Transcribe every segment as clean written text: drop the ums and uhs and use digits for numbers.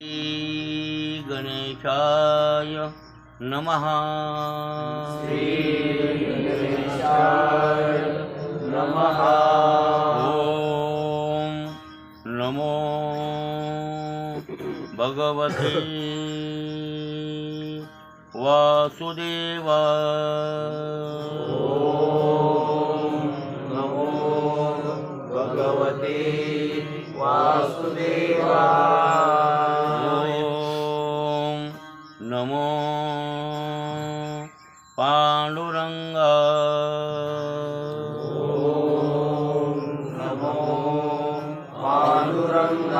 श्री गणेशाय नमः। श्री गणेशाय नमः। ओम नमो भगवते वासुदेवाय। ओम नमो भगवते वासुदेवाय। ओम नमो पांडुरंगाय। ओम नमो पांडुरंगाय।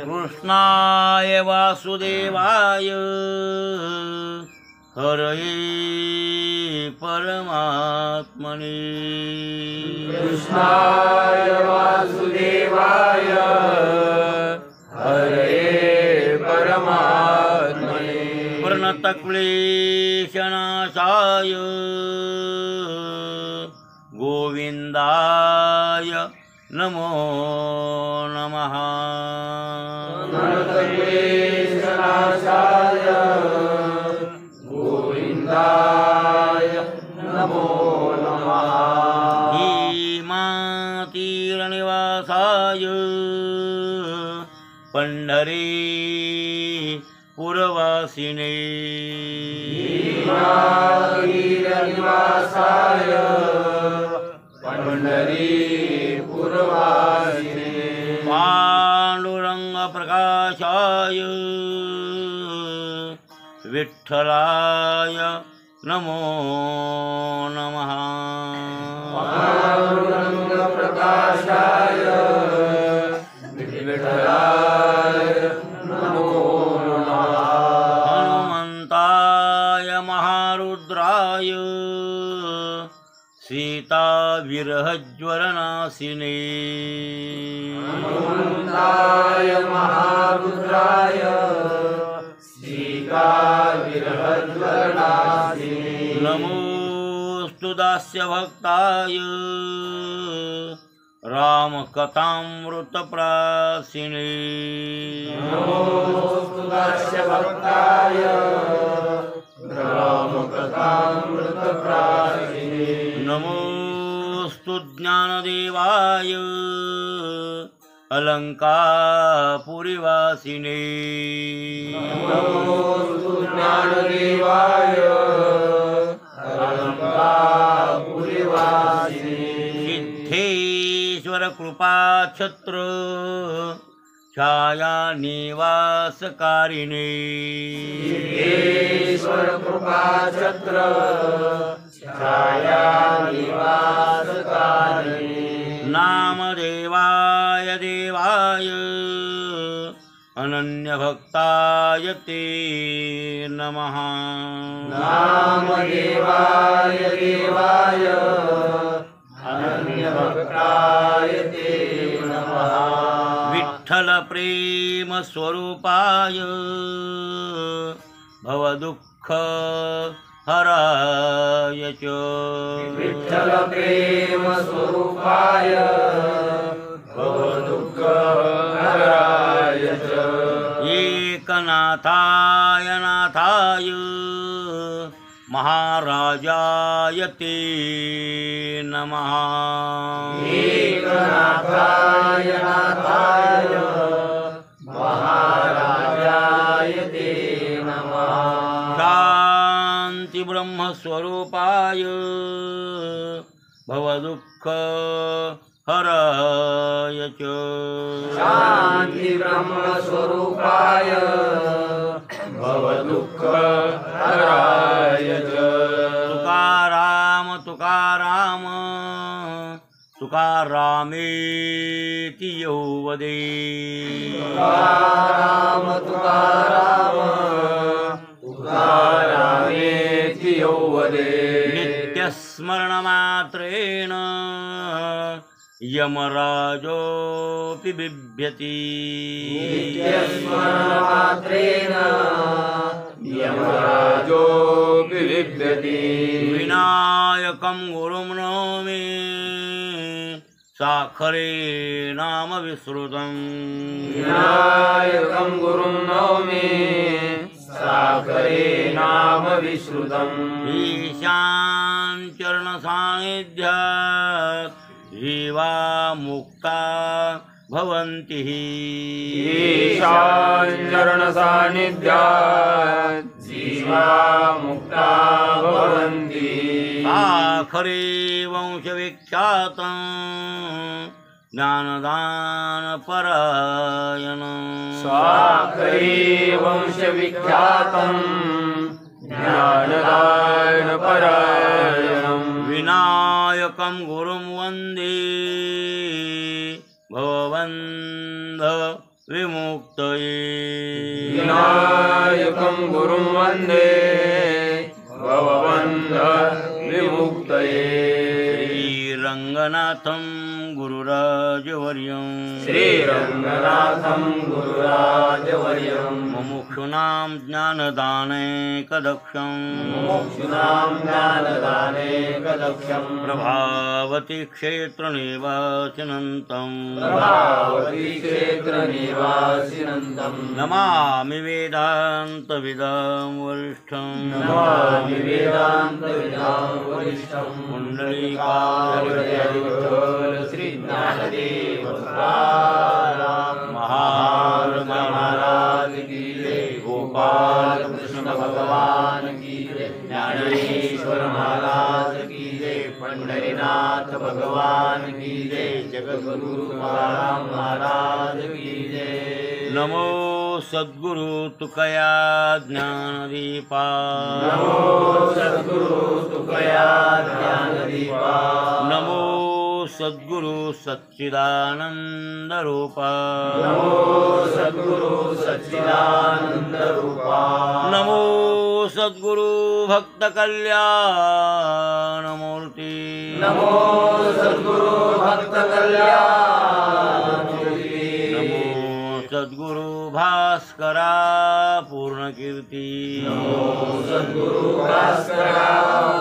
कृष्णाय वासुदेवाय हरये परमात्मने। कृष्णाय वासुदेवाय हरये परमात्मने। प्रणतक्लेशनाशाय गोविन्दाय नमो नमः। प्रणतक्लेशनाशाय गोविन्दाय नमो नमः। धीमातीरनिवासाय पंढरीपुरवासिने। धीमातीरनिवासाय पंढरीपुरवासिने। पांडुरंगप्रकाशाय विठ्ठलाय नमो नमः। पांडुरंगप्रकाशाय विठ्ठलाय नमो नमः। हनुमन्ताय महारुद्राय सीताविरहज्वरनाशिने। हनुमन्ताय महारुद्राय सीताविरहज्वरनाशिने। नमोऽस्तु दास्यभक्ताय रामकथामृतप्रासिने। नमोऽस्तु दास्यभक्ताय रामकथामृतप्रासिने। नमोऽस्तु ज्ञानदेवाय अलङ्कारपुरीवासिने। नमोऽस्तु ज्ञानदेवाय अलङ्कारपुरीवासिने। सिद्धेश्वरकृपाछत्र छायानिवासकारिणे। सिद्धेश्वरकृपाछत्र छायानिवासकारिणे। नामदेवाय देवाय अनन्यभक्ताय ते नमः। नामदेवाय देवाय अनन्यभक्ताय ते नमः। विठ्ठलप्रेमस्वरूपाय भवदुःखहराय च। विठ्ठलप्रेमस्वरूपाय भवदुःखहराय च। एकनाथाय नाथाय महाराजाय ते नमः। एकनाथाय नाथाय महाराजाय ते नमः। शान्ति ब्रह्मस्वरूपाय भवदुःखहराय च। शान्ति ब्रह्मस्वरूपाय भवदुःखहराय च। तुकाराम तुकाराम तुकारामेति यो वदे। तुकाराम तुकाराम तुकारामेति यो वदे। नित्यस्मरणमात्रेण यमराजोऽपि बिभ्यति। नित्यस्मरणमात्रेण यमराजोऽपि बिभ्यति। विनायकं गुरुं नौमि साखरे नाम विश्रुतम्। विनायकं विनायकं गुरुं नौमि साकरे नाम विश्रुतम् ईशान चरण सानिध्यात् जीवा मुक्ता भवन्ति ईशान चरण सानिध्यात् जीवा मुक्ता भवन्ति साखरे वंश विख्यातं ज्ञानदान परायण साखरे वंश विख्यातं ज्ञानदान परायणं विनायकं गुरुं वन्दे भवबन्ध विमुक्तये विनायकं गुरुं वन्दे भवबन्ध विमुक्तये श्रीरङ्गनाथं गुरुराजवर्यं श्रीरङ्गनाथं गुरुराजवर्यं मुमुक्षूणां ज्ञानदानैकदक्षं मुमुक्षूणां ज्ञानदानैकदक्षं प्रभावती क्षेत्रनिवासिनन्तं प्रभावती क्षेत्रनिवासिनन्तं नमामि वेदान्तविदां वरिष्ठं नमामि वेदान्तविदां वरिष्ठं पुण्डरीकाक्षविठ्ठल श्री ज्ञानदेव तुकाराम महाराज की जय गोपाल कृष्ण भगवान की जय ज्ञानेश्वर महाराज की जय पंढरीनाथ भगवान की जय जगद्गुरु तुकाराम महाराज की जय नमो सद्गुरु तुकया ज्ञानदीपा नमो सद्गुरु तुकया ज्ञानदीपा नमो सद्गुरु सच्चिदानंद रूपा नमो सद्गुरु सच्चिदानंद रूपा नमो सद्गुरु भक्त कल्याण मूर्ति नमो सद्गुरु भक्त कल्याण नमो सद्गुरु भास्करा पूर्ण कीर्ति नमो सद्गुरु भास्करा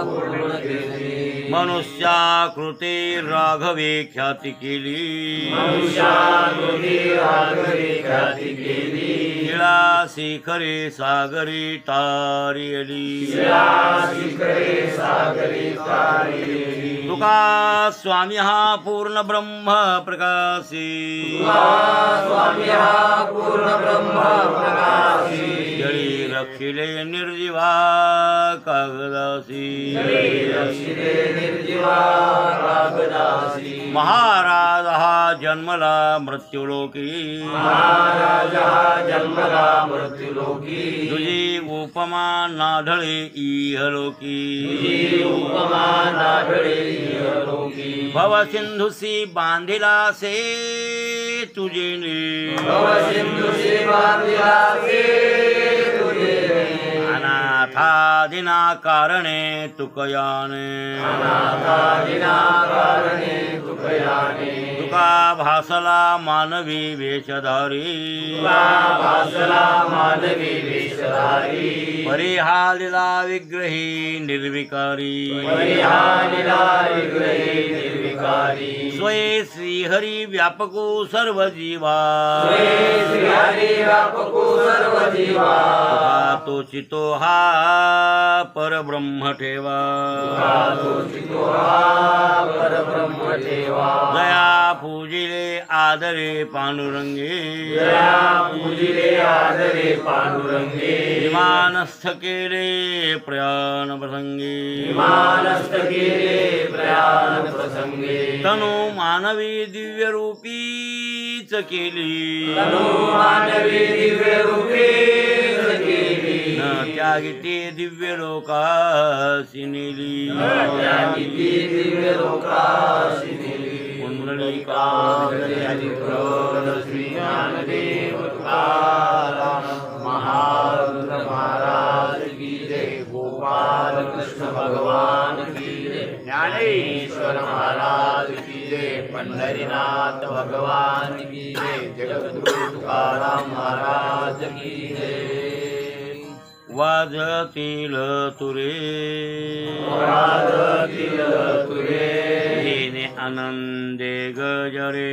पूर्ण कीर्ती मनुष्याकृते राघवे ख्याती केली मनुष्याकृती राघवे ख्याती केली शिळा शिखरे सागरी तारियली शिखरे सागरी तारियली तुका स्वामी हा पूर्ण ब्रह्म प्रकाशी स्वामी हा पूर्ण ब्रह्म प्रकाशी जळी रक्षिले निर्जीवा कागदासी रक्षिले निर्जीवा कागदासी महाराज हा जन्मला मृत्यूलोकी महाराज हा जन्मला मृत्यूलोकी तुझी उपमा नाढळे इहलोकी तुझी उपमा नाढळे इहलोकी भवसिंधुसी बांधिला से तुझे भवसिंधुसी बांधिला से तुझे अनाथादिना कारणे तुकयाने अनाथादिना कारणे तुकयाने तुका भासला मानवी वेशधारी तुका भासला मानवी वेशधारी परिहालिला विग्रही निर्विकारी परिहालिला विग्रही निर्विकारी स्वये श्रीहरी व्यापको सर्व जीवा स्वये श्रीहरी व्यापको सर्व जीवा तुका तो चितो हा परब्रह्म ठेवा तो चितो हा परब्रह्म ठेवा दया पूजिले आदरे पांडुरंगे दया पूजिले आदरे पांडुरंगे विमानस्थ केले प्रयाण प्रसंगे विमानस्थ केले प्रयाण प्रसंगे तनु मानवी दिव्य रूपीच केली तनु मानवी दिव्य रूपीच केली न त्यागी ते दिव्य लोकासी नेली त्यागी ती दिव्य लोकासी नेली पुंडलिकाक्षर श्री ज्ञानदेव तुकाराम महारुद्र महाराज की जय गोपाल कृष्ण भगवान की जय ज्ञानेश्वर महाराज की जय पंढरीनाथ भगवान की जय जगद्गुरु तुकाराम महाराज की जय वाजतील तुरे वाजतील तुरे येणे आनंदे गजरे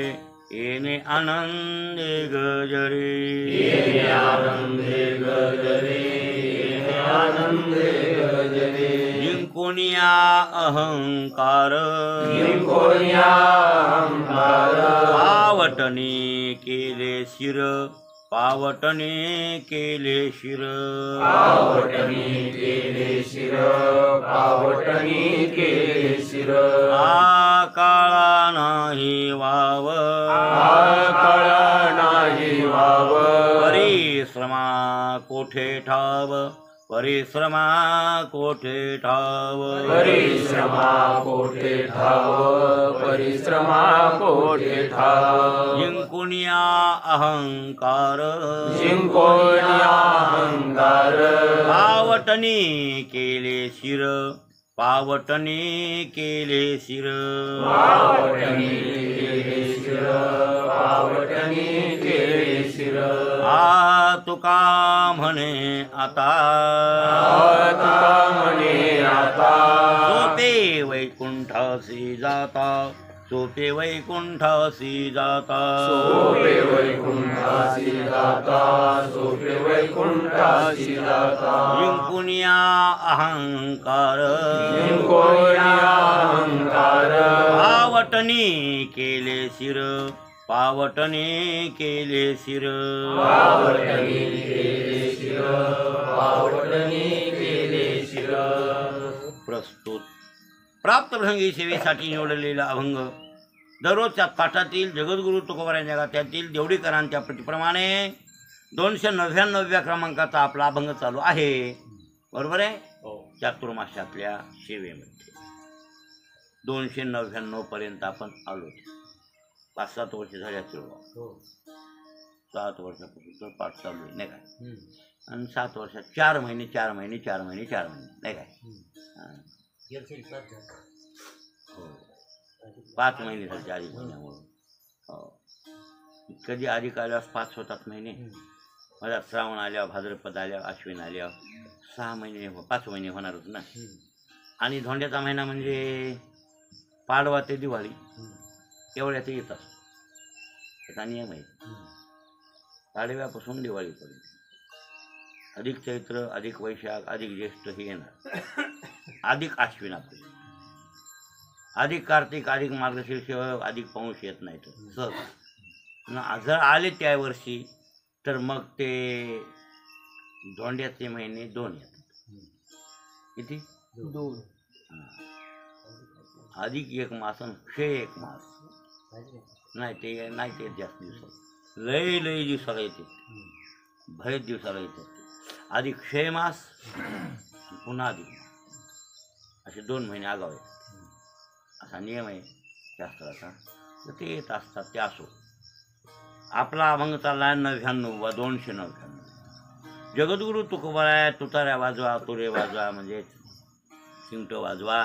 येणे आनंदे गजरे येणे आनंदे गजरे येणे आनंदे गजरे जिंकुनिया अहंकार जिंकोनिया अहंकार पावटने केले शिर पावटने केले शिर पावटणी केले शिर पावटणी केले शिर आ काळा नाही वाव काळा नाही वाव परिश्रमा कोठे ठाव परिश्रमा कोठे ठाव परिश्रमा कोठे ठाव परिश्रमा कोठे ठाव जिंकुनिया अहंकार जिंकोनिया अहंकार पावटने केले शिर पावटने केले शिर पावटणी केले शिर पावटणी केले शिर आ तुका म्हणे आता तुका म्हणे आता सोपे वैकुंठासी जाता सोपे वैकुंठासी जाता सोपे वैकुंठासी जाता सोपे वैकुंठासी जाता जिंकुनिया अहंकार जिंकोनिया अहंकार पावटने केले शिर पावटने केले शिर पावटणी केले शिर पावटणी केले शिर प्रस्तुत प्राप्त प्रसंगी सेवेसाठी निवडलेला अभंग दररोजच्या पाठातील जगद्गुरु तुकोबारायांच्या गाथ्यातील देवडीकरांच्या प्रतिप्रमाणे 299व्या क्रमांकाचा आपला अभंग चालू आहे. बरोबर आहे. चातुर्माशातल्या सेवेमध्ये 299 पर्यंत आपण आलो. 5-7 वर्ष झाली असतील. 7 वर्षापासून पाठ चालू आहे नाही काय. आणि 7 वर्षात 4 महिने 4 महिने 4 महिने 4 महिने नाही काय. 5 महिने झाले अधिक महिन्यामुळं. कधी अधिक आल्यावर 5 होतात महिने. मला श्रावण आल्यावर भाद्रपद आल्यावर अश्विन आल्यावर 6 महिने 5 महिने होणारच ना. आणि धोंड्याचा महिना म्हणजे पाडवा ते दिवाळी एवढ्यात येत असतो. त्याचा नियम आहे. पाडव्यापासून दिवाळीपर्यंत अधिक चैत्र अधिक वैशाख अधिक ज्येष्ठ हे येणार. अधिक अश्विन आपले अधिक कार्तिक अधिक मार्गशीर्ष अधिक पौष येत नाही. तर सहज जर आले त्या वर्षी तर मग ते धोंड्याचे महिने 2 येतात. किती 2. अधिक 1 मास आणि क्षय 1 मास नाही. ते जास्त दिवसात लय दिवसाला येते. बरेच दिवसाला येतात. अधिक क्षय मास पुन्हा अधिक मास असे 2 महिने आगाव आहेत. असा नियम आहे शास्त्राचा. तर ते येत असतात. ते असो. आपला अभंग चालला आहे 99वा 299. जगद्गुरु तुकोबाराय तुताऱ्या वाजवा तुरे वाजवा म्हणजे चिमटं वाजवा.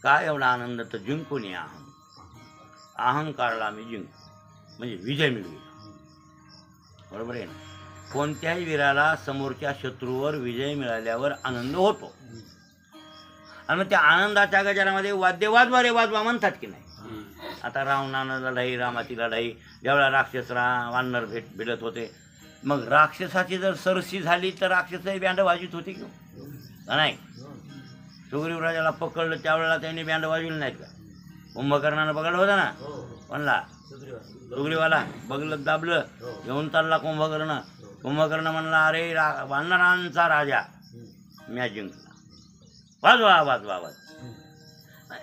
काय एवढा आनंद तर जिंकून या. अहंकारला मी जिंकू म्हणजे विजय मिळवी. बरोबर आहे ना. कोणत्याही वीराला समोरच्या शत्रूवर विजय मिळाल्यावर आनंद होतो. आणि मग त्या आनंदाच्या गजरामध्ये वाद्य वाजवा रे वाजवा म्हणतात की नाही. आता रावणानं लढाई रामाची लढाई ज्यावेळेला राक्षस वानर भिडत होते. मग राक्षसाची जर सरशी झाली तर राक्षसही बँड वाजवीत होती की नाही. सुग्रीवराजाला पकडलं त्यावेळेला त्यांनी बँड वाजवली नाहीत का. कुंभकर्णानं पकडलं होतं ना. म्हणला सुग्रीवाला बघलं दाबलं घेऊन चालला कुंभकर्ण. कुंभकर्ण म्हणला अरे वानरांचा राजा मी जिंकला. वाजवा वाजवा वाजवा.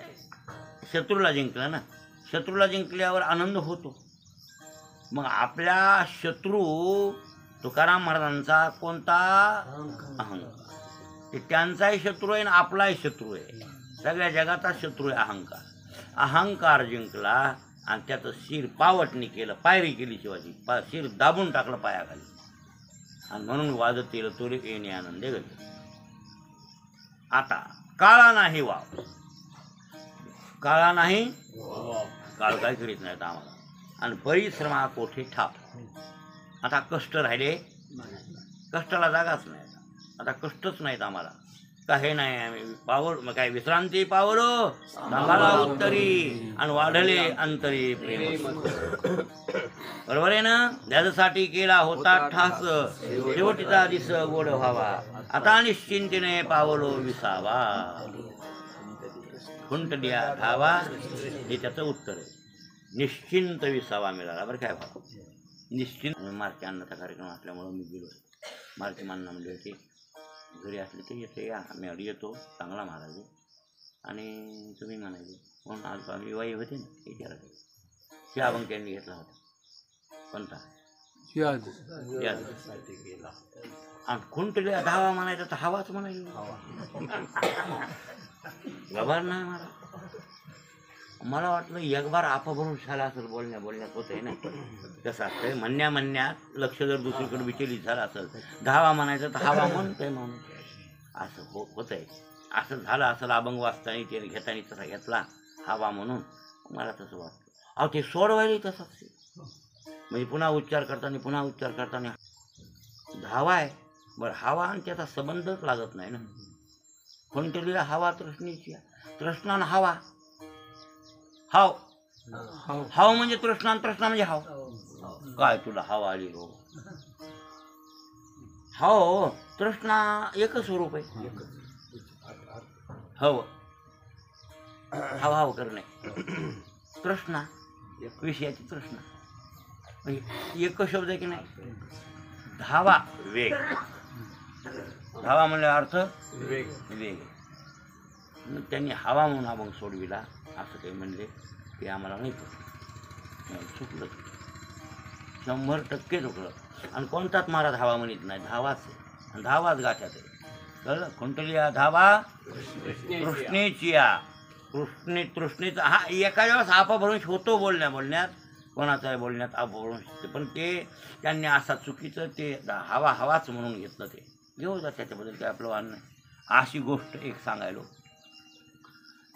शत्रूला जिंकला ना. शत्रूला जिंकल्यावर आनंद होतो. मग आपल्या शत्रू तुकाराम महाराजांचा कोणता अहंकार. ते त्यांचाही शत्रू आहे आणि आपलाही शत्रू आहे. सगळ्या जगाचा शत्रू आहे अहंकार. अहंकार जिंकला आणि त्याचं शिर पावटणी केलं. पायरी केली शिवाजी. शिर दाबून टाकलं पायाखाली. आणि म्हणून वाजत येईल तुरे येणे आनंदे गजरे. आता काळा नाही वाव. काळा नाही काळ काय करीत नाहीत आम्हाला. आणि परिश्रमा कोठे ठाप. आता कष्ट राहिले. कष्टाला जागाच नाही. आता कष्टच नाहीत आम्हाला. का हे नाही आम्ही पावल मग काय विश्रांती पावलो सांगाला उत्तरी आणि वाढले अंतरी प्रेम. बरोबर आहे ना. त्याच्यासाठी केला होता ठास शेवटीचा दिस गोड व्हावा आता निश्चिंतीने पावलो विसावा. खुंटल्या धावा हे त्याचं उत्तर आहे. निश्चिंत विसावा मिळाला. बरं काय भावा निश्चिंत. मार्ची अन्नाचा कार्यक्रम असल्यामुळं मी गेलो. मार्ची मान्ना म्हणजे होते घरी असले ते येते या मी अडी येतो चांगला महाराज आणि तुम्ही म्हणायचे म्हणून आज आम्ही वाई होते ना विचारायचे. हे अभंग त्यांनी घेतला होता. कोणता आणि खुंटल्या धावा म्हणायचा तर हवाच म्हणायचं. गभार नाही मला वाटलं एक बार अपभ्रंश झाला असेल बोलण्यात होत आहे ना. कसं असतंय म्हणण्यात लक्ष जर दुसरीकडे विचलित झालं असेल धावा म्हणायचं तर हवा म्हणतंय म्हणून असं होत आहे. असं झालं असेल अभंग वाचताना त्याने घेताना तसा घेतला हवा म्हणून मला तसं वाटतं. अहो ते सोडवायला तसंच म्हणजे पुन्हा उच्चार करताना धावा आहे बरं हवा आणि त्याचा संबंधच लागत नाही ना. खुंटलीला हवा तृष्णेची तृष्णा हवा हाव हाव म्हणजे तृष्णा तृष्णा म्हणजे हाव. काय तुला हवा आली हो. हाव तृष्णा एकच स्वरूप आहे. हव हवा हव करणे तृष्णा विषयाची तृष्णा म्हणजे एक शब्द आहे की नाही. धावा वेग धावा म्हणले अर्थ वेग. त्यांनी हवा म्हणून अभंग सोडविला असं काही म्हणले ते आम्हाला नाही चुकलं 100% चुकलं. आणि कोणताच महाराज हवा म्हणत नाही धावाच आहे आणि धावाच गाठ्यात आहे. कळलं. खुंटल्या धावा तृष्णेची तृष्णेचा हा एका वेळेस अपभ्रंश होतो बोलण्यात कोणाचा आहे बोलण्यात अपभ्रंश. पण ते त्यांनी असा चुकीचं ते हवाच म्हणून घेतलं. ते घेऊ जा त्याच्याबद्दल काय आपलं वाण नाही. अशी गोष्ट एक सांगायलो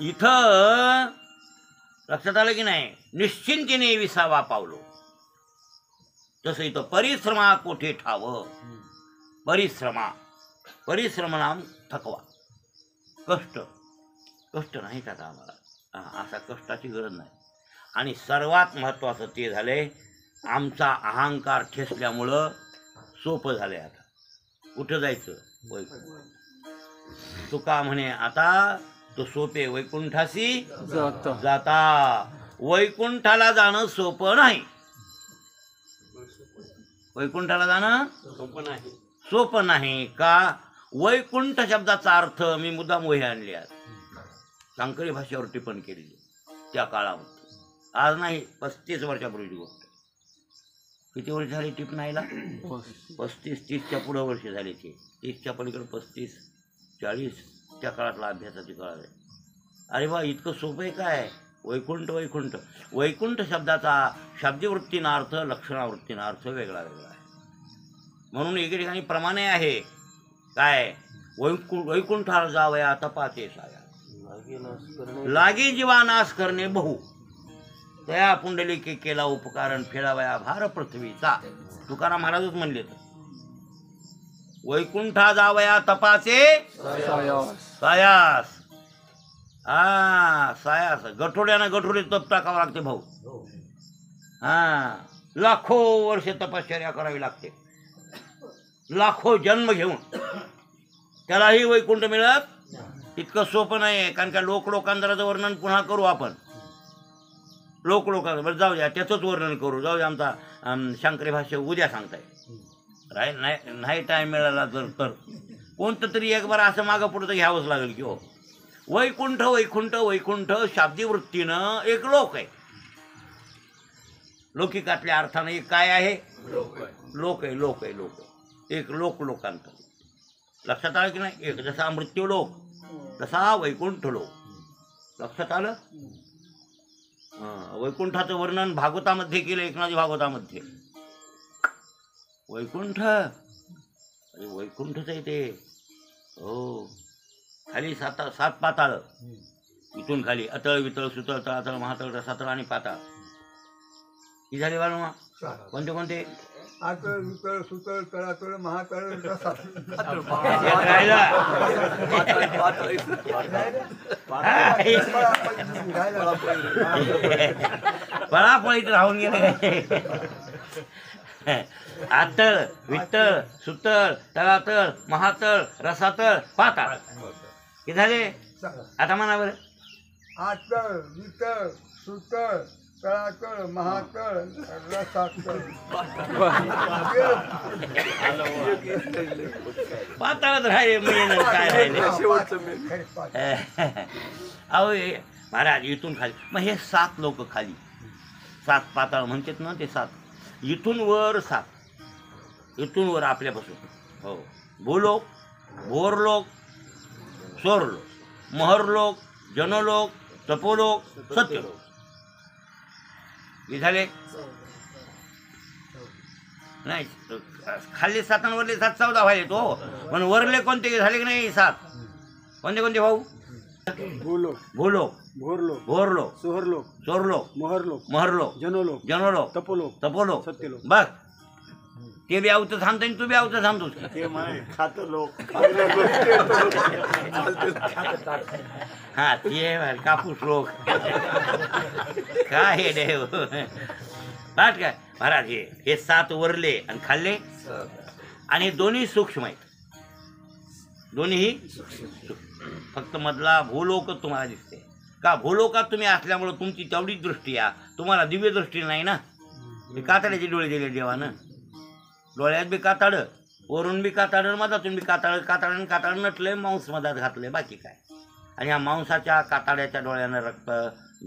इथं लक्षात आलं की नाही. निश्चिंतीने विसावा पावलो तसं इथं परिश्रमा कोठे ठाव. परिश्रम नाम थकवा कष्ट नाही का आम्हाला असा कष्टाची गरज नाही. आणि सर्वात महत्त्वाचं ते झाले आमचा अहंकार ठेसल्यामुळं सोपं झालंय. आता कुठं जायचं तुका म्हणे आता तो सोपे वैकुंठासी जाता. वैकुंठाला जाणं सोपं नाही. वैकुंठाला जाणं सोपं नाही का. वैकुंठ शब्दाचा अर्थ मी मुद्दाम वही आणली आज सांकरी भाषेवर टिप्पणी केलेली त्या काळामध्ये. आज नाही 35 वर्षापूर्वीची गोष्ट. किती वर्ष झाली टिपणायला 35-30च्या पुढं वर्ष झाली. ते 30च्या पलीकडे 35-40 त्या काळातला अभ्यासाची काळ आहे. अरे बा इतकं सोपं आहे काय. वैकुंठ शब्दाचा शब्दवृत्तीनं अर्थ लक्षणावृत्तीनं अर्थ वेगळा आहे. म्हणून एके ठिकाणी प्रमाणे आहे काय वैकुंठाला जावया तपाचे साया लागे जीवा नाश करणे बहु तया पुंडलिके केला उपकारण फेडावया भार पृथ्वीचा. तुकाराम महाराजच म्हणले तर वैकुंठा जावया तपाचे सायास. सायास गठोड्यानं गठोडे तप टाकावं लागते भाऊ. लाखो वर्ष तपश्चर्या करावी लागते. लाखो जन्म घेऊन त्यालाही वैकुंठ मिळत इतकं सोपं नाही आहे. कारण का लोकांतराचं वर्णन पुन्हा करू आपण. लोकांचं बरं जाऊ द्या त्याचंच वर्णन करू. जाऊ द्या आमचा शांकरी भाष्य उद्या सांगताय नाही टाईम मिळाला तर कोणतं तरी एक बार असं मागं पुढं तर घ्यावंच लागेल की हो. वैकुंठ शाब्दिवृत्तीनं एक लोक आहे. लौकिकातल्या अर्थानं एक काय आहे लोक आहे. एक लोकांतर लक्षात आलं की नाही. एक जसा मृत्यू लोक तसा वैकुंठ लोक. लक्षात आलं. वैकुंठाचं वर्णन भागवतामध्ये केलं एकनाथी भागवतामध्ये. वैकुंठच आहे ते. हो खाली 7 पाताळ इथून खाली अतळ वितळ सुतळ तळातळ महातळ रसातळ आणि पाताळ ही झाली बाळमा. कोणते आतळ वितळ सुतळ तळातळ महातळ रसातळ. एक राहिला. पळापळीत राहून गेले. आतळ वितळ सुतळ तळातळ महातळ रसातळ पाताळ. हे झाले. आता म्हणा बरं. आतळ वितळ सुतळ तळातळ महातळ रसातळ. पाताळच राहिले मेन काय राहिले. अहो महाराज इथून खाली मग हे 7 लोक खाली 7 पाताळ म्हणतात ना ते 7. इथून वर 7. इथून वर आपल्यापासून हो भूलोक भोरलोक स्वर्लोक महरलोक जनलोक तपोलोक सत्यलोक. हे झाले नाही. खाली 7 आणि वरले 7 14 व्हायले तो. पण वरले कोणते झाले की नाही 7. कोणते कोणते भाऊ. भूलोक भूलोक भोरलोक भोरलोक सोहरलोक चोरलोक महरलोक महरलोक जनलोक जनलोक तपोलोक तपोलोक सत्यलोक. बस. ते बी आवतं थांबतो आणि तू बी आवतं थांबतोस. हा ते कापूस लोक काय हे देव. पाठ काय महाराज हे 7 वरले आणि खाल्ले आणि दोन्ही सूक्ष्म आहेत. दोन्हीही फक्त मधला भूलोक तुम्हाला दिसते का. भूलोकात तुम्ही असल्यामुळं तुमची तेवढीच दृष्टी आहे. तुम्हाला दिव्य दृष्टी नाही ना. ते कातड्याचे डोळे दिले देवानं. डोळ्यात बी कातड वरून बी कातड मधातून बी कातड नटलंय मांस मधात घातलंय बाकी काय. आणि ह्या मांसाच्या कातड्याच्या डोळ्यानं रक्त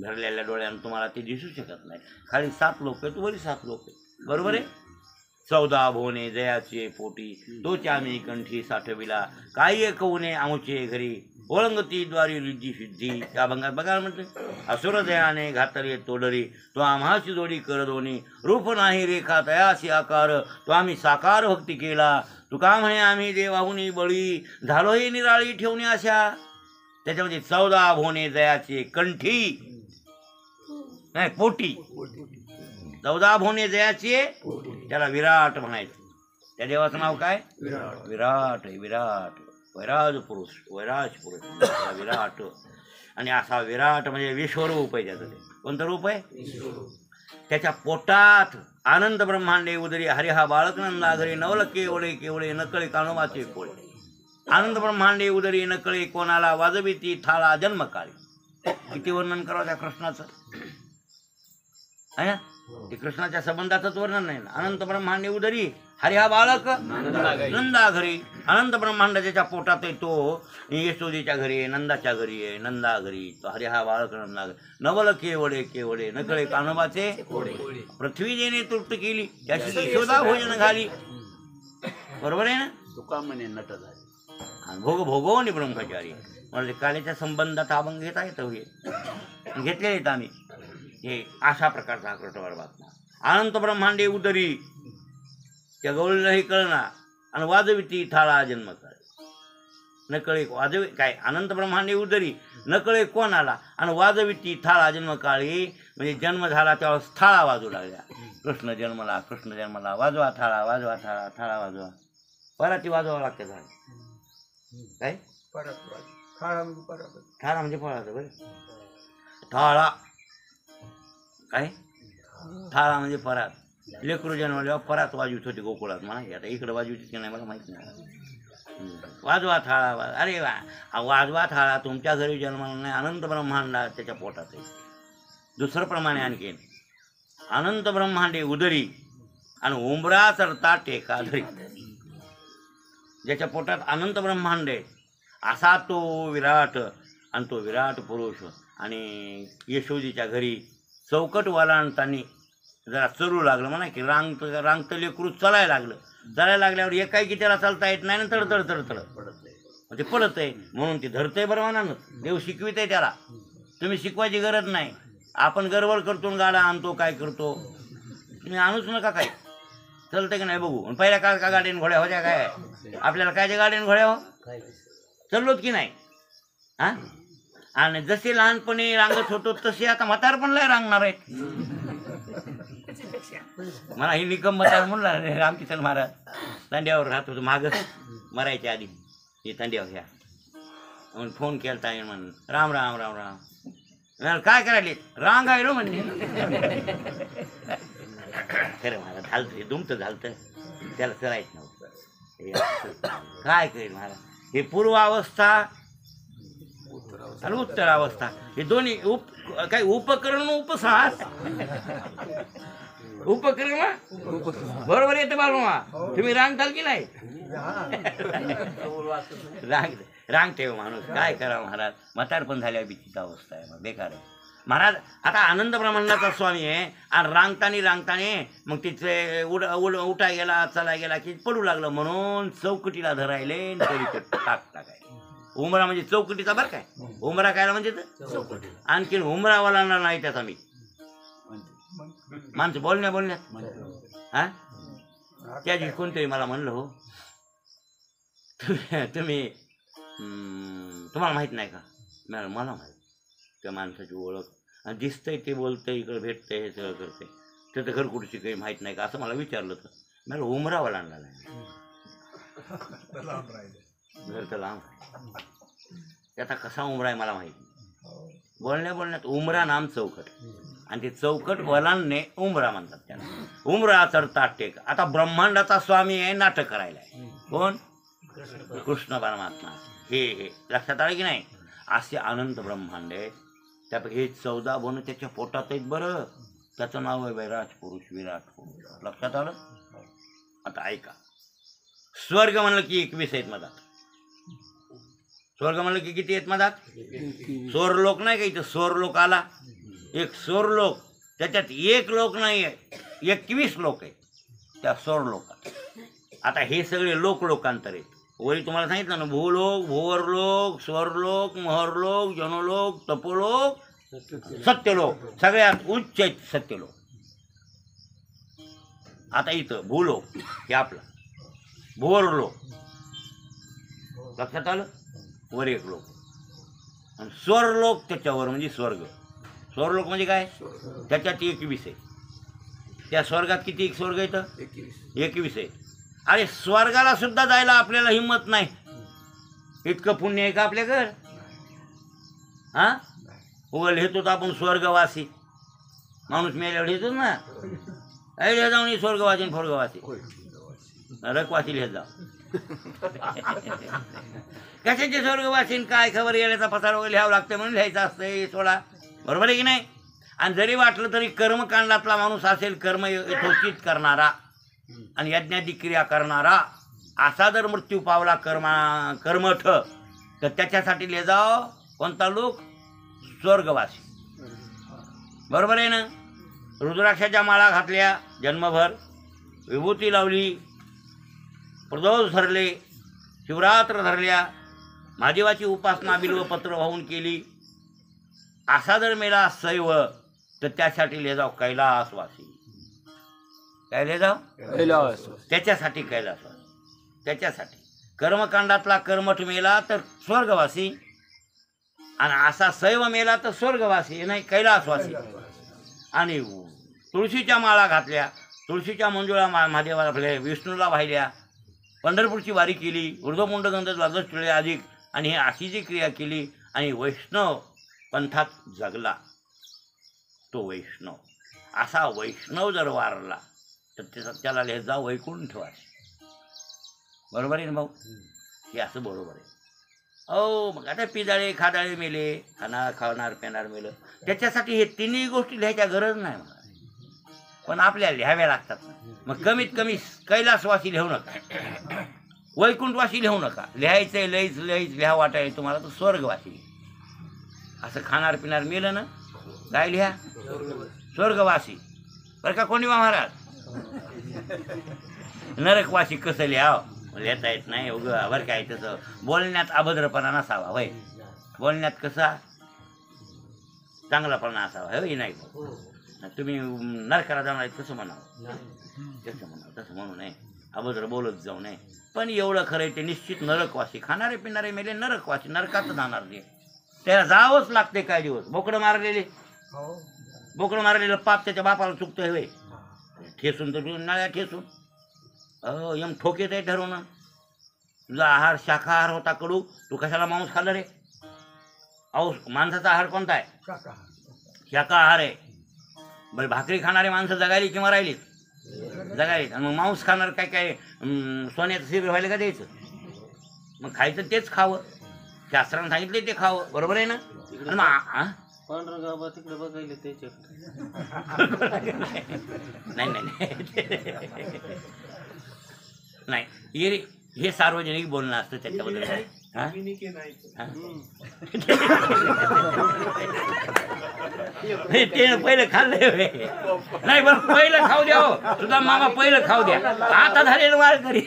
भरलेल्या डोळ्यानं तुम्हाला ते दिसू शकत नाही. खाली 7 लोक आहेत वरी 7 लोक आहेत. बरोबर आहे. 14 भोवने जयाचे पोटी तोच आम्ही कंठी साठविला काही कवने आमुचे घरी ओळंगती द्वारी रिद्धी सिद्धी. त्या भंगात बघा म्हणते असुर दयाने घातले तोडरी तो आम्हाची जोडी कर दोन्ही रूप नाही रेखा तयासी आकार तो आम्ही साकार भक्ती केला. तुका म्हणे आम्ही देवाहुनी बळी झालोही निराळी ठेवणे अशा. त्याच्यामध्ये 14 भोवने जयाचे कंठी नाही पोटी. 14 भोवने जयाचे त्याला विराट म्हणायचं. त्या देवाचं नाव काय विराट आहे. विराट वैराज पुरुष त्याला विराट. आणि असा विराट म्हणजे विश्वरूप आहे त्याचं. ते कोणतं रूप आहे. त्याच्या पोटात आनंद ब्रह्मांडे उदरी हरी हा बाळक नंदा घरी नवल केवळे केवळे नकळे कानोबाचे कोळे. आनंद ब्रह्मांडे उदरी नकळे कोणाला वाजविती थाळा जन्मकाळी. किती वर्णन करावं त्या कृष्णाचं आहे ना. ते कृष्णाच्या संबंधाचंच वर्णन नाही ना. अनंत ब्रह्मांडे उदरी हरी हा बाळक नंदा घरी. अनंत ब्रह्मांड ज्याच्या पोटात आहे तो यशोदेच्या घरी आहे नंदाच्या घरी आहे नंदा घरी. तो हरी हा बाळक नंदा घरी नवल केवळे केवळे नकळे कानोबाचे पृथ्वी जेने तृप्त केली त्याची यशोदा भोजन घाली. बरोबर आहे ना. तुका म्हणे नट झाले. भोग भोगवणी ब्रह्मचारी म्हणजे कालेच्या संबंधात अभंग घेता येतं. हे घेतलेले आहेत आम्ही. हे अशा प्रकारचा आकृष्टवार बातमा. अनंत ब्रह्मांडे उदरी त्या गवळीलाही कळणार आणि वाजविती थाळा जन्मकाळी. नकळे वाजवी काय अनंत ब्रह्मांडे उदरी नकळे कोण आला आणि वाजविती थाळा जन्मकाळी म्हणजे जन्म झाला तेव्हा थाळा वाजू लागल्या. कृष्ण जन्मला वाजवा थाळा वाजवा थाळा थाळा वाजवा. पराती वाजवावं लागते. झालं काय थाळा म्हणजे फळाचं बरं. थाळा काय थाळा म्हणजे परात. लेकरू जन्मल्यावर परात वाजवीत होते गोकुळात. मला आता इकडे वाजवीत की नाही मला माहिती नाही. वाजवा थाळा अरे वा वाजवा थाळा तुमच्या घरी जन्मला नाही अनंत ब्रह्मांडा त्याच्या पोटात आहे. दुसरं प्रमाणे आणखीन अनंत ब्रह्मांडे उदरी आणि उंबरा चरता टेका धरी. ज्याच्या पोटात अनंत ब्रह्मांड आहे असा तो विराट. आणि तो विराट पुरुष आणि यशोदीच्या घरी चौकट वालांतानी जरा चरू लागलं म्हणा की रांगतं लेकरू चालायला लागलं. चालायला लागल्यावर एकाही की त्याला चालता येत नाही ना तडतड ते पडत आहे म्हणून ते धरतंय बरं म्हणा. देव शिकवित आहे त्याला. तुम्ही शिकवायची गरज नाही. आपण गडबड करतो गाडा आणतो काय करतो. तुम्ही आणूच नका काय. चलतं की नाही बघू. पहिल्या काळ का गाडीन घोड्या होत्या काय आपल्याला काय गाडीन घोड्या हो चाललोत की नाही. हां आणि जसे लहानपणी रांगत होतो तसे आता म्हातारपणला रांगणार आहेत. मला ही निकम बता म्हणला रामकिशन महाराज तांड्यावर राहत होतो मागं मरायच्या आधी हे तांड्यावर ह्या म्हणून फोन केला ताई म्हणून राम राम राम राम म्हणाल काय करायले रांग आहे रो म्हणजे खरं मला झालतं हे दुमतं झालतं त्याला करायचं नव्हतं हे असं. काय करेल महाराज हे पूर्वावस्था आणि उत्तरावस्था हे दोन्ही काही उपकरण उपसास उपकरण बरोबर येते बाळूमा तुम्ही रांगताल की नाही रांग ठेव माणूस काय करावं महाराज म्हातारपण झाल्यावर बिचीची अवस्था आहे बेकार आहे महाराज आता आनंद ब्रह्मांडाचा स्वामी आहे आणि रांगतानी मग तिथे उठा गेला चला गेला की पडू लागलं म्हणून चौकटीला धरायले तरी ते टाकाय उमरा म्हणजे चौकटीचा बरं काय उमरा कायला म्हणजे आणखीन उमरावाला नाही त्याचा मी माणसं बोलण्यात हा त्या दिवशी कोणतरी मला म्हणलं हो तुम्ही तुम्हाला माहित नाही का मला माहित त्या माणसाची ओळख आणि दिसतंय ते बोलतंय इकडं भेटतंय हे सगळं करते त्याचं घर कुठची काही माहीत नाही का असं मला विचारलं तर मला उमरावाला आणला नाही घर तर लांब त्याचा कसा उमरा आहे मला माहिती बोलण्यात उमरा नाम चौकट आणि ते चौकट वलांने उमरा म्हणतात त्यांना उमरा चढता टेक आता ब्रह्मांडाचा स्वामी आहे नाटक करायला आहे कोण कृष्ण परमात्मा हे लक्षात आलं की नाही असे अनंत ब्रह्मांड आहे त्यापैकी हे 14 बन त्याच्या पोटात आहेत बरं त्याचं नाव आहे वैराज पुरुष विराट पुरुष लक्षात आलं आता ऐका स्वर्ग म्हणलं की 21 आहेत मधात स्वर्ग म्हणलं की किती आहेत मधात स्वर्लोक नाही का इथं स्वर्लोक आला एक स्वर्लोक त्याच्यात एक लोक नाही आहे 21 लोक आहेत त्या स्वर्लोकात आता हे सगळे लोकांतर आहेत वरी तुम्हाला सांगितलं ना भूलोक भुवरलोक स्वर्लोक महरलोक जनलोक तपोलोक सत्यलोक सगळ्यात उच्च आहेत सत्यलोक आता इथं भूलोक हे आपलं भुवरलोक लक्षात आलं वर एक लोक आणि स्वर्लोक त्याच्यावर म्हणजे स्वर्ग स्वर्लोक म्हणजे काय त्याच्यात 21 आहे त्या स्वर्गात किती स्वर्ग येतं 21 आहे अरे स्वर्गाला सुद्धा जायला आपल्याला हिंमत नाही इतकं पुण्य आहे का आपल्याकडं हा उगल लिहितो तर आपण स्वर्गवासी माणूस मेल्यावर लिहितो ना लिहित जाऊन स्वर्गवासी स्वर्गवासी नरकवासी लिहित जाऊ कशाचे स्वर्गवासीन काय खबर येण्याचा पसार वगैरे लिहावं लागतं म्हणून लिहायचं असतं सोडा बरोबर आहे की नाही आणि जरी वाटलं तरी कर्मकांडातला माणूस असेल कर्म यथोचित करणारा आणि यज्ञादी क्रिया करणारा असा जर मृत्यू पावला कर्मठ तर त्याच्यासाठी ले जाव कोणता लोक स्वर्गवासी बरोबर आहे ना रुद्राक्षाच्या माळा घातल्या जन्मभर विभूती लावली प्रदोष धरले शिवरात्र धरल्या महादेवाची उपासना बिल्वपत्र वाहून केली असा जर मेला सैव तर त्यासाठी ले जाव कैलासवासी काय ले जाव त्याच्यासाठी कैलासवासी त्याच्यासाठी कर्मकांडातला कर्मठ मेला तर स्वर्गवासी आणि असा सैव मेला तर स्वर्गवासी नाही कैलासवासी आणि तुळशीच्या माळा घातल्या तुळशीच्या मंजुळा महादेवाला विष्णूला वाहिल्या पंढरपूरची वारी केली ऊर्ध्वपुंडगंध द्वादश टिळे अधिक आणि हे अशी जी क्रिया केली आणि वैष्णव पंथात जगला तो वैष्णव असा वैष्णव जर वारला तर त्याला लिहित जा वैकुंठवासी बरोबर आहे ना भाऊ हे असं बरोबर आहे अहो मग आता पिजाळे खादाळे मेले खाणार पेणार मेलं त्याच्यासाठी हे तिन्ही गोष्टी लिहायच्या गरज नाही मला पण आपल्याला लिहाव्या लागतात मग कमीत कमी कैलासवासी लिहू नका वैकुंठवासी लिहू नका लिहायचं लईच लिहा वाटायला तुम्हाला तर स्वर्गवासी असं खाणार पिणार मेलं ना काय लिहा स्वर्गवासी बरं का कोणी महाराज नरकवासी कसं लिहावं लिहिता येत नाही उगं बरं काय तसं बोलण्यात अभद्रपणा नसावा होय बोलण्यात कसा चांगलापणा असावा होय नाही तुम्ही नरकाला जाणार तसं म्हणावं तसं म्हणू नये अभद्र बोलत जाऊ नये पण एवढं खरं ते निश्चित नरकवासी खाणारे पिणारे मेले नरकवासी नरकात जाणार ते त्याला जावंच लागते काय दिवस बोकडं मारलेले बोकडं मारलेलं पाप त्याच्या बापाला चुकतंय होय ठेसून तर नळ्या ठेसून यम ठोकेत आहे ठरवणं. तुझा आहार शाकाहार होता कडू, तू कशाला मांस खाल्लं रे? अहो माणसाचा आहार कोणता आहे? शाकाहार आहे. बरं भाकरी खाणारे माणसं जगायली की मरायलीत? जगायलीत. आणि मग मांस खाणार काय काय सोन्याचं शिबीर व्हायला का द्यायचं? मग खायचं तेच खावं, शास्त्रानं सांगितले ते खावं, बरोबर आहे ना? आणि मग पांढरगाव तिकडे बघायला त्याच्या नाही नाही नाही हे सार्वजनिक बोलणं असतं त्याच्याबद्दल. हा? ते पहिलं खाल्लंय नाही, बरं पहिलं खाऊ द्या हो. तुझा मामा पहिलं खाऊ द्या, आता झालेलं वाळ करी.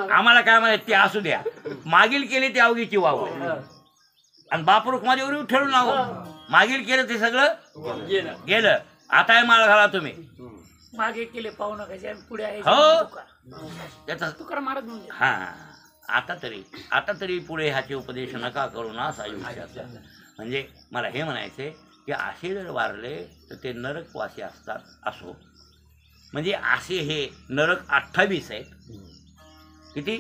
आम्हाला काय माहिती ते असू द्या, मागील केले ते अवघीची वाव आणि बापरूक माझ्या उरी ठरवून नाव. मागील केलं ते सगळं गेलं. आता हे माळ घाला तुम्ही. मागे केले पाहू नका, पुढे आहे हो त्याचा तुकाराम महाराज म्हणजे. हा आता तरी पुढे ह्याचे उपदेश नका करू ना असा विचार. म्हणजे मला हे म्हणायचे की असे जर वारले तर ते नरकवासी असतात. असो म्हणजे असे हे नरक 28 आहेत. किती?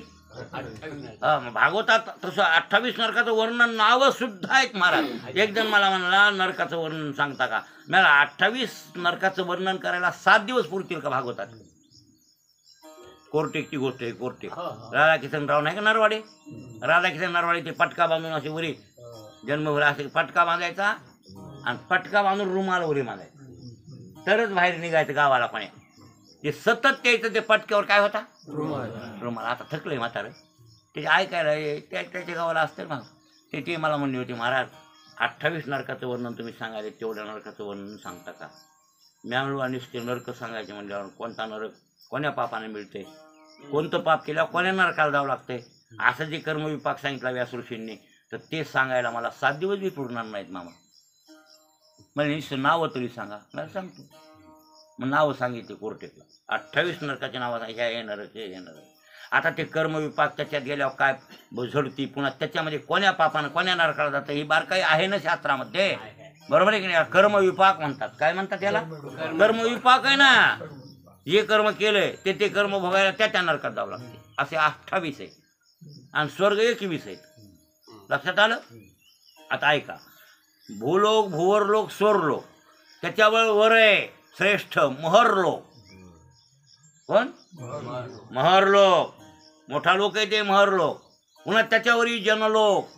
भागवतात तसं 28 नरकाचं वर्णन नावं सुद्धा आहेत महाराज. एक जण मला म्हणाला नरकाचं वर्णन सांगता का? मला 28 नरकाचं वर्णन करायला 7 दिवस पुरतील का भागवतात? कोर्टेकची गोष्ट आहे. कोर्टेक राधाकिशनराव नाही का नरवाडे? राधाकिशन नरवाडे ते पटका बांधून असे वरी जन्मभर असे पटका बांधायचा आणि पटका बांधून रुमाल वरी बांधायचा, तरच बाहेर निघायचं गावाला पाण्या. ते सतत त्याचं ते पटक्यावर काय होता? रुमाल. आता थकलंय म्हातारं ते ऐकायला त्याच्या गावाला असते मग ते मला म्हणले होते महाराज 28 नरकाचं वर्णन तुम्ही सांगायले, तेवढ्या नरकाचं वर्णन सांगता का? म्याळू आणि ते नरक सांगायचे म्हणल्यावर कोणता नरक कोण्या पापाने मिळते, कोणतं पाप केल्यावर कोण्या नरकाला जावं लागतंय, असं जे कर्मविपाक सांगितला व्यास ऋषींनी, तर ते सांगायला मला 7 दिवस बी पुरणार नाहीत मामा. मला निश्चित नावं तरी सांगा. मला सांगतो. मग नावं सांगितले कोर्टेला 28 नरकाचे नावं ह्या हे नरक हे नरक. आता ते कर्मविपाक त्याच्यात गेल्यावर काय झडती, पुन्हा त्याच्यामध्ये कोण्या पापानं कोण्या नरकाला जातं ही बारकाई आहे ना शास्त्रामध्ये, बरोबर आहे की नाही? कर्मविपाक म्हणतात. काय म्हणतात याला? कर्मविपाक आहे ना. जे कर्म केलंय ते कर्म भोगायला त्या नरकात जावं लागते. असे 28 आहे आणि स्वर्ग 21 आहेत. लक्षात आलं? आता ऐका, भूलोक भुवरलोक स्वर्लोक त्याच्यावर वर आहे श्रेष्ठ महरलोक. कोण? महरलोक. मोठा लोक आहे ते महरलोक. पुन्हा त्याच्यावरही जनलोक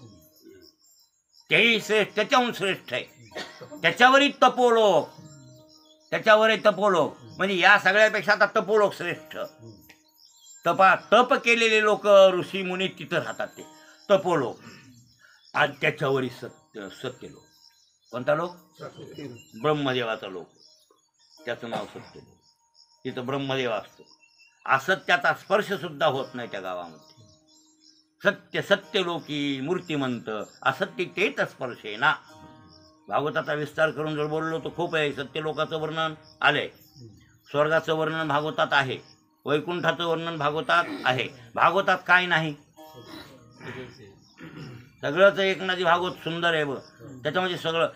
तेही श्रेष्ठ, त्याच्याहून श्रेष्ठ आहे. त्याच्यावरही तपोलोक, त्याच्यावरही तपोलोक. म्हणजे या सगळ्यापेक्षा आता तपोलोक श्रेष्ठ. तप केलेले लोक ऋषी मुनी तिथं राहतात ते तपोलोक. आणि त्याच्यावरही सत्यलोक. कोणता लोक? ब्रह्मदेवाचा लोक. त्याचं नाव सत्यलोक. तिथं ब्रह्मदेव असतो. असत्याचा स्पर्श सुद्धा होत नाही त्या गावामध्ये. सत्य सत्यलोकी मूर्तिमंत असत्य तेच स्पर्श आहे ना. भागवताचा विस्तार करून जर बोललो तर खूप आहे. सत्यलोकाचं वर्णन आलंय, स्वर्गाचं वर्णन भागवतात आहे, वैकुंठाचं वर्णन भागवतात आहे. भागवतात काय नाही? सगळंच एकनाथी भागवत सुंदर आहे. त्याच्यामध्ये सगळं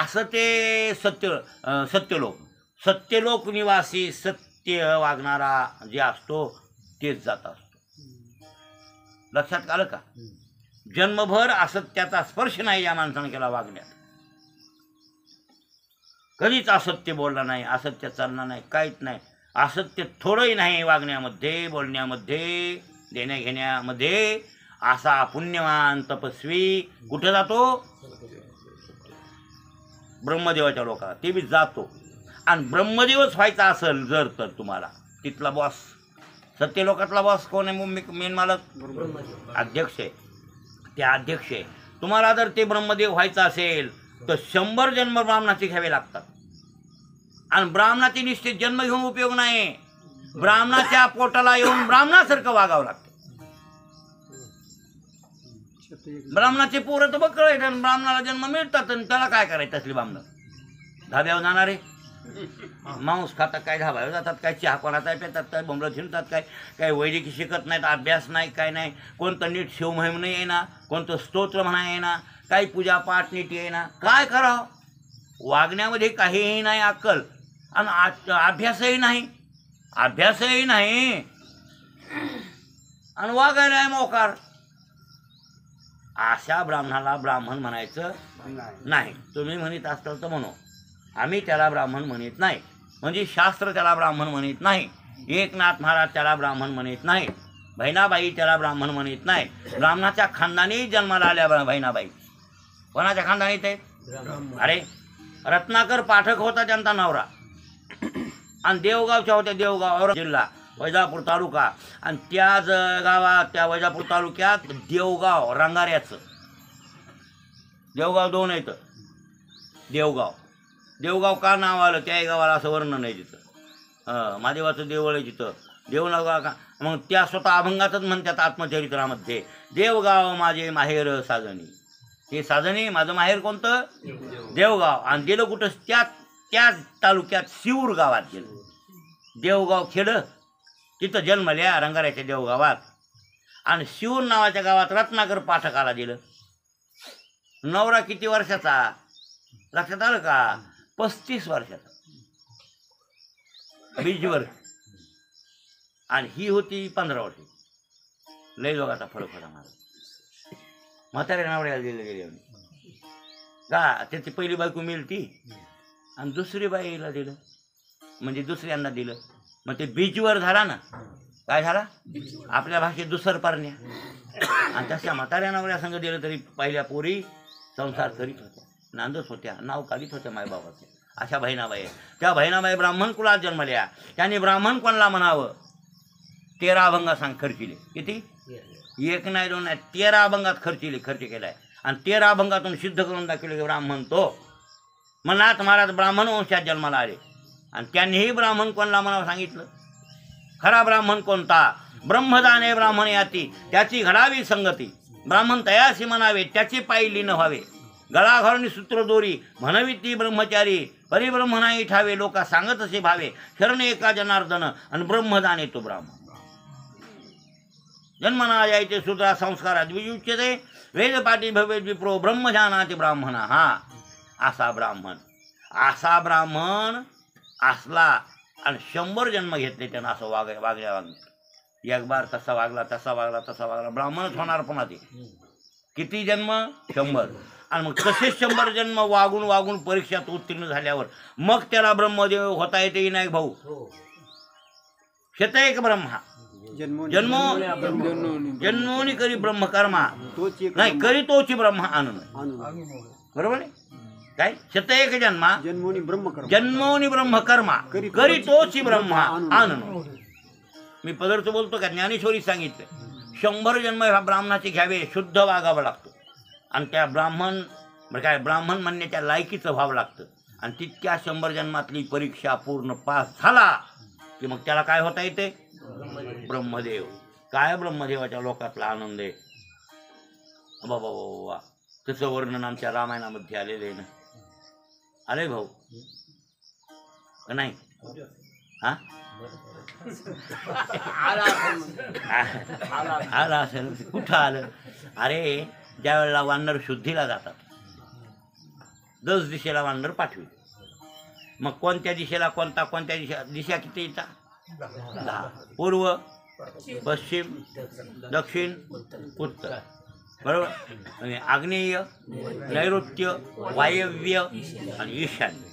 असं ते सत्यलोक. सत्यलोक निवासी सत्य वागणारा जे असतो तेच जात असतो. लक्षात आलं का? जन्मभर असत्याचा स्पर्श नाही या माणसानं केला वागण्यात. कधीच असत्य बोलला नाही, असत्य चालणार नाही, काहीच नाही. असत्य थोडंही नाही वागण्यामध्ये, बोलण्यामध्ये, देण्या घेण्यामध्ये. असा पुण्यवान तपस्वी कुठे जातो? ब्रह्मदेवाच्या लोकाला. ते बी जातो. आणि ब्रह्मदेवच व्हायचा असेल जर तर तुम्हाला तिथला बॉस, सत्यलोकातला बॉस कोण आहे? मेन मालक अध्यक्ष आहे. ते अध्यक्ष आहे. तुम्हाला जर ते ब्रह्मदेव व्हायचं असेल तर 100 जन्म ब्राह्मणाचे घ्यावे लागतात. आणि ब्राह्मणाचे निश्चित जन्म घेऊन उपयोग नाही. ब्राह्मणाच्या पोटाला येऊन ब्राह्मणासारखं वागावं लागतं. ब्राह्मणाचे पोरं तर बकळ आहेत आणि ब्राह्मणाला जन्म मिळतात आणि त्याला काय करायचं? असली ब्राह्मण धाब्यावर जाणारे मांस खातात काय, धाब्यावर जातात काय, चहा कोणाचा पेतात काय, बोंबलं थिरतात काय, काय वैदिक शिकत नाहीत, अभ्यास नाही, काय नाही. कोणतं नीट शिवमहिम नाही आहे ना, कोणतं स्तोत्र म्हणा आहे ना, काही पूजापाठ नीट आहे ना. काय करावं? वागण्यामध्ये काहीही नाही अक्कल. आणि अभ्यासही नाही, अभ्यासही नाही आणि वागायला आहे मोकार. अशा ब्राह्मणाला ब्राह्मण म्हणायचं नाही. तुम्ही म्हणत असाल तर म्हणू, आम्ही त्याला ब्राह्मण म्हणत नाही. म्हणजे शास्त्र त्याला ब्राह्मण म्हणत नाही, एकनाथ महाराज त्याला ब्राह्मण म्हणत नाही, बहिणाबाई त्याला ब्राह्मण म्हणत नाही. ब्राह्मणाच्या खानदानी जन्माला आल्या बहिणाबाई. कोणाच्या खानदानीत आहेत? अरे रत्नाकर पाठक होता त्यांचा नवरा, आणि देवगावच्या होत्या, देवगाव जिल्हा वैजापूर तालुका. आणि त्याच गावात, त्या वैजापूर तालुक्यात देवगाव रंगाऱ्याचं, देवगाव 2 येतं. देवगाव, देवगाव का नाव आलं त्या गावाला असं वर्णन आहे तिथं. महादेवाचं देवळ आहे तिथं, देवगाव का. मग त्या स्वतः अभंगातच म्हणतात आत्मचरित्रामध्ये, देवगाव माझे माहेर साजणी. हे साजणी माझं माहेर कोणतं? देवगाव. आणि गेलं कुठं? त्याच तालुक्यात शिऊर गावात गेलं. देवगाव खेडं तिथं जन्मल्या रंगाऱ्याच्या देवगावात. आणि शिऊर नावाच्या गावात रत्नाकर पाठकाला दिलं. नवरा किती वर्षाचा लक्षात आलं का? 35 वर्षाचा, 20 वर्ष. आणि ही होती 15 वर्ष. लय लोकांचा फरक होता माझा. म्हाताऱ्या नवऱ्याला दिलं गेले का? त्याची पहिली बायको मिळती आणि दुसरी बाईला दिलं, म्हणजे दुसऱ्यांना दिलं. मग ते बीजवर झाला ना, काय झाला? आपल्या भाषेत दुसर पारण्या. आणि तशा म्हाताऱ्या नवऱ्या संग दिलं तरी पहिल्या पोरी संसार करीत होत्या, नांदत होत्या, नाव काढीत होत्या मायबाबाचे. अशा बहिणाबाई. त्या बहिणाबाई ब्राह्मण कुलात जन्मल्या. त्यांनी ब्राह्मण कोणाला म्हणावं? 13 अभंगा खर्चिले. किती? 1 नाही 2 नाही, 13 अभंगात खर्च केलाय. आणि 13 अभंगातून सिद्ध करून दाखवले की ब्राह्मण तो. मग नाथ महाराज ब्राह्मण वंशात जन्माला आले, आणि त्यांनीही ब्राह्मण कोणाला म्हणावं सांगितलं. खरा ब्राह्मण कोणता? ब्रह्मदाने ब्राह्मण याती, त्याची घडावी संगती. ब्राह्मण तयासी म्हणावे, त्याची पायी लीन व्हावे. गळा घालून सूत्र दोरी, म्हणावी ती ब्रह्मचारी. परिब्रह्म नाही ठावे, लोका सांगत असे भावे. शरण एका जनार्दन, आणि ब्रह्मदाने तो ब्राह्मण. जन्मना जायचे सूत्रा संस्कारात द्विजुच्यते, वेदपाठी भवे विप्रो ब्रह्मजानाति ब्राह्मण. हा असा ब्राह्मण, असा ब्राह्मण असला आणि 100 जन्म घेतले त्यानं असं वागल्या. एक बार तसा वागला ब्राह्मणच होणार. पुन्हा ते किती जन्म? 100. आणि मग तसेच 100 जन्म वागून परीक्षात उत्तीर्ण झाल्यावर मग त्याला ब्रह्मदेव होता येते. नाही भाऊ, शतैक ब्रह्मा जन्मोनी करी ब्रह्मकर्मा, नाही करी तोची ब्रह्मा आनंद. बरोबर आहे काय? शतैक जन्मा जन्मोनी ब्रह्मकर्मा, करी तोची ब्रह्मा आनंद. मी पदरचं बोलतो का? ज्ञानेश्वरी सांगितलं 100 जन्म ह्या ब्राह्मणाचे घ्यावे, शुद्ध वागावं लागतं. आणि त्या ब्राह्मण काय ब्राह्मण म्हणण्याच्या लायकीचं व्हावं लागतं. आणि तितक्या 100 जन्मातली परीक्षा पूर्ण पास झाला की मग त्याला काय होता येते? ब्रह्मदेव. काय ब्रह्मदेवाच्या लोकातला आनंद आहे बाबा. त्याचं वर्णन आमच्या रामायणामध्ये आलेलं आहे ना. आले भाऊ का नाही? हा आला असेल. कुठं आलं? अरे ज्या वेळेला वानर शुद्धीला जातात, 10 दिशेला वानर पाठवी. मग कोणत्या दिशेला कोणत्या दिशा किती येतात? 10. पूर्व, पश्चिम, दक्षिण, उत्तर. बरोबर. आणि आग्नेय, नैऋत्य, वायव्य आणि ईशान्य.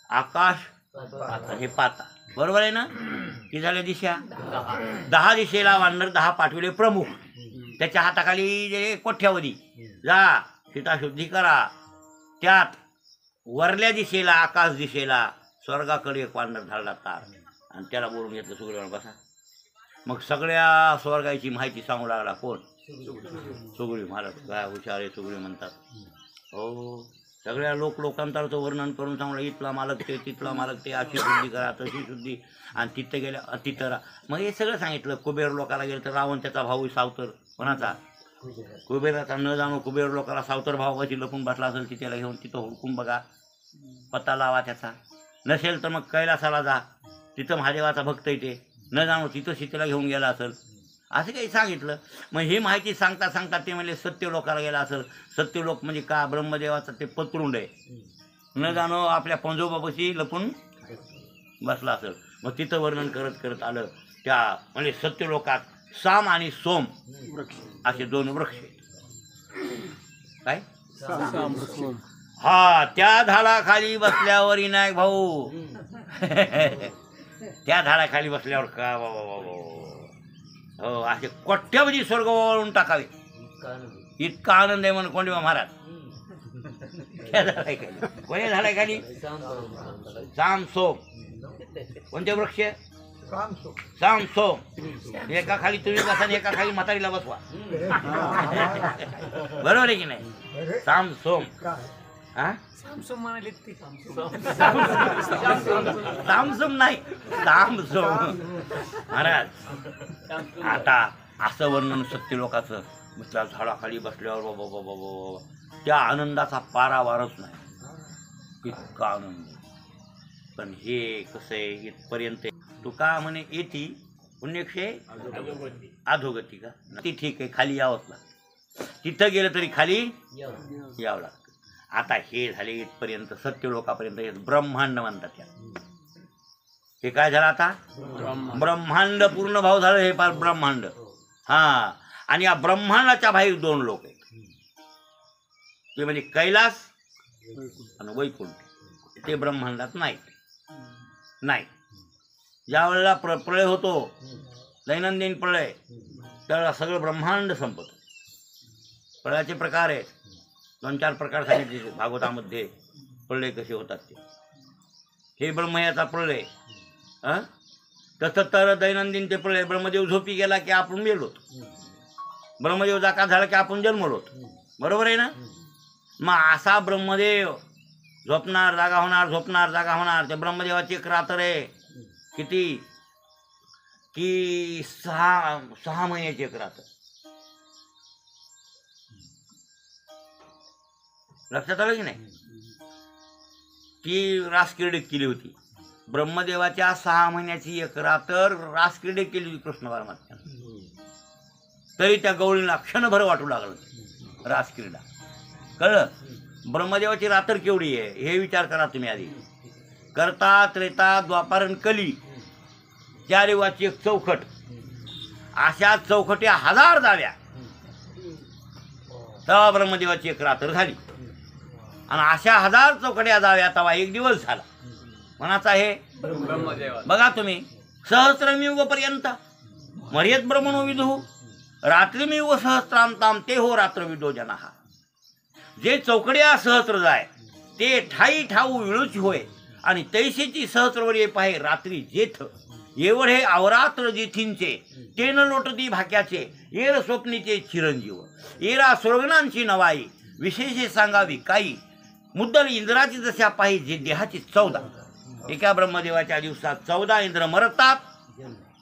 आकाश आणि पाताळ. बरोबर आहे ना? किती झाल्या दिशा? 10 दिशेला वानर 10 पाठविले प्रमुख. त्याच्या हाताखाली जे कोठ्यावधी जा सीताशुद्धी करा. त्यात वरल्या दिशेला, आकाश दिशेला स्वर्गाकडे एक वानर धाडला तार, आणि त्याला बोलून घेतलं सुग्रीवाला बसा. मग सगळ्या स्वर्गाची माहिती सांगू लागला. कोण? सुग्रीव महाराज. काय हुशार आहे सुग्रीव म्हणतात. हो, सगळ्या लोकांतराचं वर्णन करून सांगलं. इथला मालक ते, तिथला मालक ते, अशी शुद्धी करा, तशी शुद्धी. आणि तिथं गेल्या तिथं मग हे सगळं सांगितलं. कुबेर लोकाला गेलं तर रावण त्याचा भाऊ सावतर. कोणाचा? कुबेराचा. न जाणू कुबेर लोकाला सावतर भावाची लपून बसला असेल की त्याला घेऊन तिथं हुडकून बघा, पत्ता लावा त्याचा. नसेल तर मग कैलासाला जा, तिथं महादेवाचा भक्त येते. न जाणू तिथं सीतेला घेऊन गेला असेल, असं काही सांगितलं. मग ही माहिती सांगता ते म्हणजे सत्यलोकाला गेला असेल. सत्यलोक म्हणजे का? ब्रह्मदेवाचा ते पत्रुंड आहे. न जाणो आपल्या पंजोबापाशी लपून बसला असेल. मग तिथं वर्णन करत करत आलं त्या म्हणजे सत्यलोकात साम आणि सोम असे 2 वृक्ष आहेत. काय हा त्या झाडाखाली बसल्यावर विनायक भाऊ त्या झाडाखाली बसल्यावर का हो असे कोट्यवधी स्वर्ग वळून टाकावे इतका आनंद आहे म्हणून कोंडीबा महाराज त्या झाडाखाली. कोणी झाडाखाली साम सोम. कोणते वृक्ष साम सोम. एका खाली तुम्ही बसा आणि एका खाली म्हातारीला बसवा. बरोबर आहे की नाही. साम सोम. हा सामसूम म्हणाले ते सामसुम नाही सामसोम महाराज. आता असं वर्णन सत्यलोकाचं. त्या झाडाखाली बसल्यावर बाबा बाबा बाबा त्या आनंदाचा पारावारच नाही. इतका आनंद. पण हे कसं आहे इथपर्यंत तुका म्हणे येती पुण्यक्षे अधोगती का ती ठीक आहे खाली यावंच लागतं. तिथं गेलं तरी खाली यावं लागतं. आता हे झाले इथपर्यंत सत्यलोकापर्यंत हे ब्रह्मांड म्हणतात त्याला. हे काय झालं आता ब्रह्मांड पूर्ण भाव झालं हे पार ब्रह्मांड. हा आणि या ब्रह्मांडाच्या बाहेर 2 लोक आहेत ते म्हणजे कैलास आणि वैकुंठ. ते ब्रह्मांडात नाही. ज्या वेळेला प्रळय होतो दैनंदिन प्रळय त्यावेळेला सगळं ब्रह्मांड संपतं. प्रळयाचे प्रकार आहेत 2-4 प्रकार सांगितले भागवतामध्ये प्रळय कसे होतात ते. हे ब्रह्मयाचा प्रळय. तसं तर दैनंदिन ते प्रळय ब्रह्मदेव झोपी गेला की आपण मेलोत. ब्रह्मदेव जागा झाला की आपण जन्मलोत. बरोबर आहे ना. मग असा ब्रह्मदेव झोपणार जागा होणार झोपणार जागा होणार. त्या ब्रह्मदेवाची एक रात्र आहे किती की 6 महिन्याची एक रात्र. लक्षात आलं की नाही. ती रासक्रीडे केली होती ब्रह्मदेवाच्या 6 महिन्याची एक रात्र रासक्रीडे केली होती कृष्ण परमात्म्याने. तरी त्या गवळीला क्षणभर वाटू लागलं रासक्रीडा. कळलं. ब्रह्मदेवाची रात्र केवढी आहे हे विचार करा तुम्ही आधी. करता त्रेता द्वापार आणि कली 4 युगाची एक चौखट. अशा चौखट्या 1000 जाव्या तेव्हा ब्रह्मदेवाची एक रात्र झाली. आणि अशा 1000 चौकट्या जाव्या तेव्हा 1 दिवस झाला. मनाचा हे बघा तुम्ही. सहस्रमियुग पर्यंत मर्याद ब्रह्मणो विदुः रात्रिमियुग सहस्रांताम ते हो रात्रविदो जनाः. जे चौकड्या सहस्र जाय ते ठाई ठाऊ विळूच होय आणि तैसेची सहस्रवर्ये पाहे रात्री जेथ एवढे अवरात्र जेथींचे तेन लोटती भाक्याचे येर स्वप्नीचे चिरंजीव येरा स्वर्गणांची नवाई विशेषे सांगावी काही मुद्दल इंद्राची जशा पाहि जे देहाची 14. एका ब्रह्मदेवाच्या दिवसात 14 इंद्र मरतात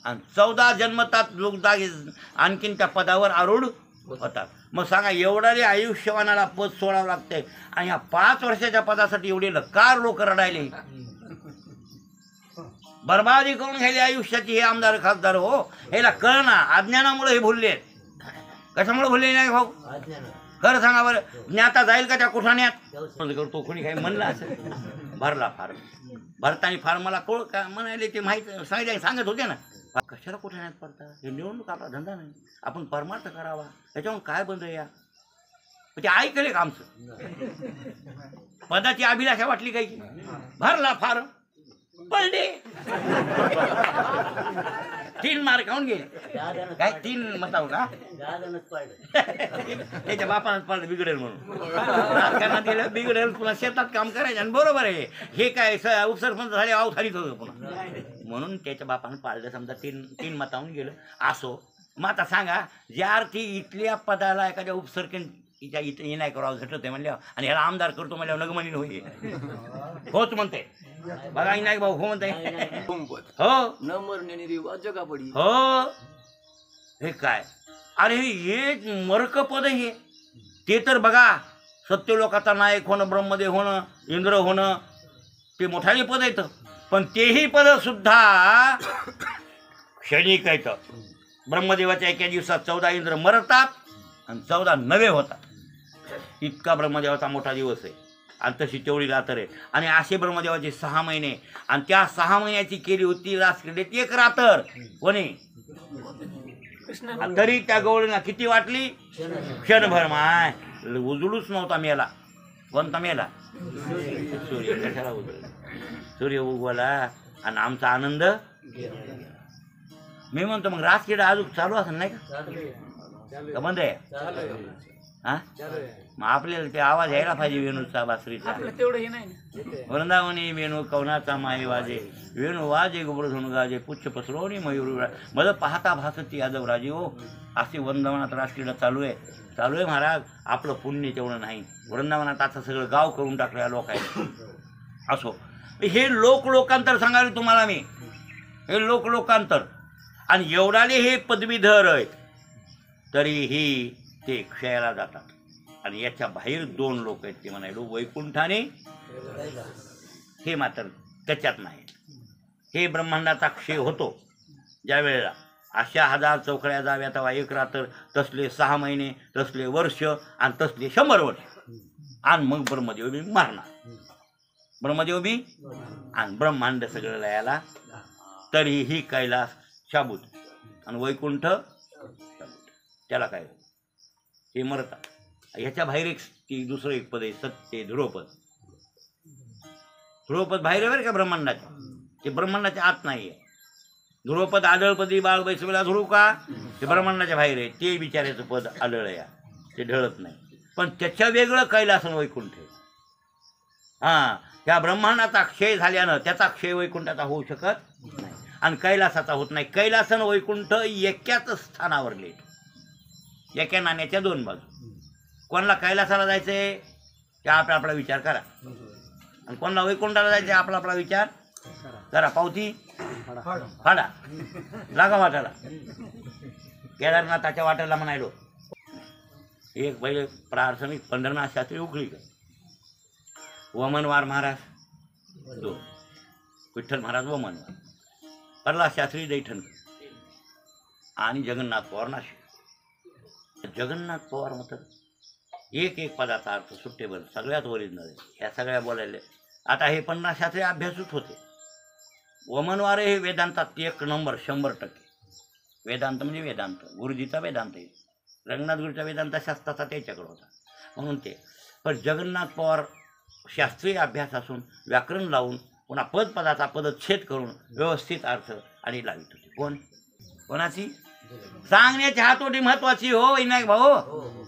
आणि 14 जन्मतात लोक आणखीन त्या पदावर आरूढ होतात. मग सांगा एवढ्या आयुष्यवानाला पद सोडावं लागतंय आणि ह्या 5 वर्षाच्या पदासाठी एवढे लकार लोक रडायले. बर्बादी करून घ्यायली आयुष्याची हे आमदार खासदार. हो ह्याला कळना अज्ञानामुळे हे भुलले. कशामुळे भुलले नाही भाऊ खरं सांगा बरं. ज्ञाता जाईल का त्या कुठाण्यात करतो कोणी काही म्हणलं असेल. भरला फार भरतानी फार मला कोळ का म्हणाले ते माहीत सांगत होते ना. कशाला कुठाण्यात पडता हे निवडणूक आपला धंदा नाही. आपण परमार्थ करावा त्याच्यावर काय बंद या ते ऐकले का आमचं. पदाची अभिलाषा वाटली काही भरला फार पडले 3 मार्क खाऊन गेले काय 3 मताव का त्याच्या बापानंच पडलं बिघडेल म्हणून राजकारणात गेलं बिघडेल पुन्हा शेतात काम करायचं. आणि बरोबर आहे हे काय उपसरपंच झाले आव खालीच होतं पुन्हा म्हणून त्याच्या बापानं पाळलं. समजा 3 मतावून गेलं असो. मग आता सांगा ज्या अर्थी इथल्या पदाला एखाद्या उपसरपंच इथे नाही करावं झटत आहे म्हणल्यावर आणि ह्याला आमदार करतो म्हणल्यावर नगमनी होईल. होच म्हणते बघा नाही भाऊ हो म्हणताय हो न मरण्याने रिवाज जगा पडी. हो हे काय अरे हे मरक पद हे ते तर बघा सत्यलोकाचा नायक होणं ब्रह्मदेव होणं इंद्र होणं ते मोठाले पद येतं. पण तेही पद सुद्धा क्षणिक येतं. ब्रह्मदेवाच्या एका दिवसात 14 इंद्र मरतात आणि 14 नवे होतात. इतका ब्रह्मदेवाचा मोठा दिवस आहे. आणि तशी तेवढी रात्र आहे. आणि असे ब्रह्मदेवाचे 6 महिने आणि त्या 6 महिन्याची केली होती रासक्रीडेत एक रात्र. कोणी? कृष्ण तरी त्या गवळीला किती वाटली? क्षणभर. माय उजळूच नव्हता मेला. कोणता मेला? सूर्य. कशाला उजळला? सूर्य उगवला आणि आमचा आनंद. मी म्हणतो मग रासक्रीडा अजून चालू असेल नाही का बंद आहे? हा मग आपल्याला ते आवाज यायला पाहिजे वेणूचा बासरीचा. आपलं तेवढं हे नाही ना. वृंदावनी वेणू कवनाचा माई वाजे वेणू वाजे गोबरधनु गाजे पुच्छ पसरवणी मयूर मद पाहता भासती यादव राजे. हो असे वृंदावनात रासक्रीडा चालू आहे महाराज. आपलं पुण्य तेवढं नाही. वृंदावनात आता सगळं गाव करून टाकलं या लोकांनी. असो हे लोकांतर सांगायला तुम्हाला मी. हे लोकांतर आणि एवढाले हे पदवीधर आहेत तरीही ते क्षयाला जातात. आणि याच्या बाहेर 2 लोक आहेत ते म्हणायलो वैकुंठाने. हे मात्र त्याच्यात नाही. हे ब्रह्मांडाचा क्षय होतो ज्या वेळेला अशा 1000 चौकड्या जाव्या तेव्हा एक रात्र, तसले 6 महिने, तसले वर्ष आणि तसले 100 वर्ष. आणि मग ब्रह्मदेव बी मारणार. ब्रह्मदेव बी आणि ब्रह्मांड सगळं लयाला. तरीही कैलास शाबूत आणि वैकुंठ त्याला काय ते मरतात. ह्याच्या बाहेर एक दुसरं एक पद आहे सत्य ध्रुवपद. ध्रुवपद बाहेर आहे बरं का ब्रह्मांडाच्या. ते ब्रह्मांडाच्या आत नाही आहे. ध्रुवपद आढळपदी बाळ बैसवेला ध्रुव का ते ब्रह्मांडाच्या बाहेर आहे. ते बिचाऱ्याचं पद आढळ आहे. ते ढळत नाही. पण त्याच्या वेगळं कैलास आणि वैकुंठ आहे. हां त्या ब्रह्मांडाचा क्षय झाल्यानं त्याचा क्षय वैकुंठाचा होऊ शकत नाही आणि कैलासाचा होत नाही. कैलास आणि वैकुंठ एकाच स्थानावरले. एका नाण्याच्या 2 बाजू. कोणाला कैलासाला जायचंय ते आपला विचार करा आणि कोणाला वैकुंठाला जायचंय आपला विचार करा. पावती फाडा लागा वाटाला. केदारनाथाच्या वाट्याला म्हणायलो एक पहिले प्रार्थमिक पंढरनाथ शास्त्री उकळीकर, वमनवार महाराज 2, विठ्ठल महाराज वमनवार, प्रल्हाद शास्त्री दैठणकर आणि जगन्नाथ पवार नाशिक. जगन्नाथ पवार म्हणतात एक पदाचा अर्थ सुट्टेबल सगळ्यात ओरिजिनल आहे. ह्या सगळ्या बोलायला आता हे 50 शास्त्री अभ्यासूच होते. वमनवार हे वेदांतात 1 नंबर 100%. वेदांत म्हणजे वेदांत गुरुजीचा वेदांत आहे. रंगनाथ गुरुचा वेदांत शास्त्राचा त्याच्याकडे होता म्हणून ते. पण जगन्नाथ पवार शास्त्रीय अभ्यास असून व्याकरण लावून पुन्हा पदाचा पदच्छेद करून व्यवस्थित अर्थ आणि लावित होते. कोणाची सांगण्याची हातोटी महत्वाची. हो विनायक भाऊ.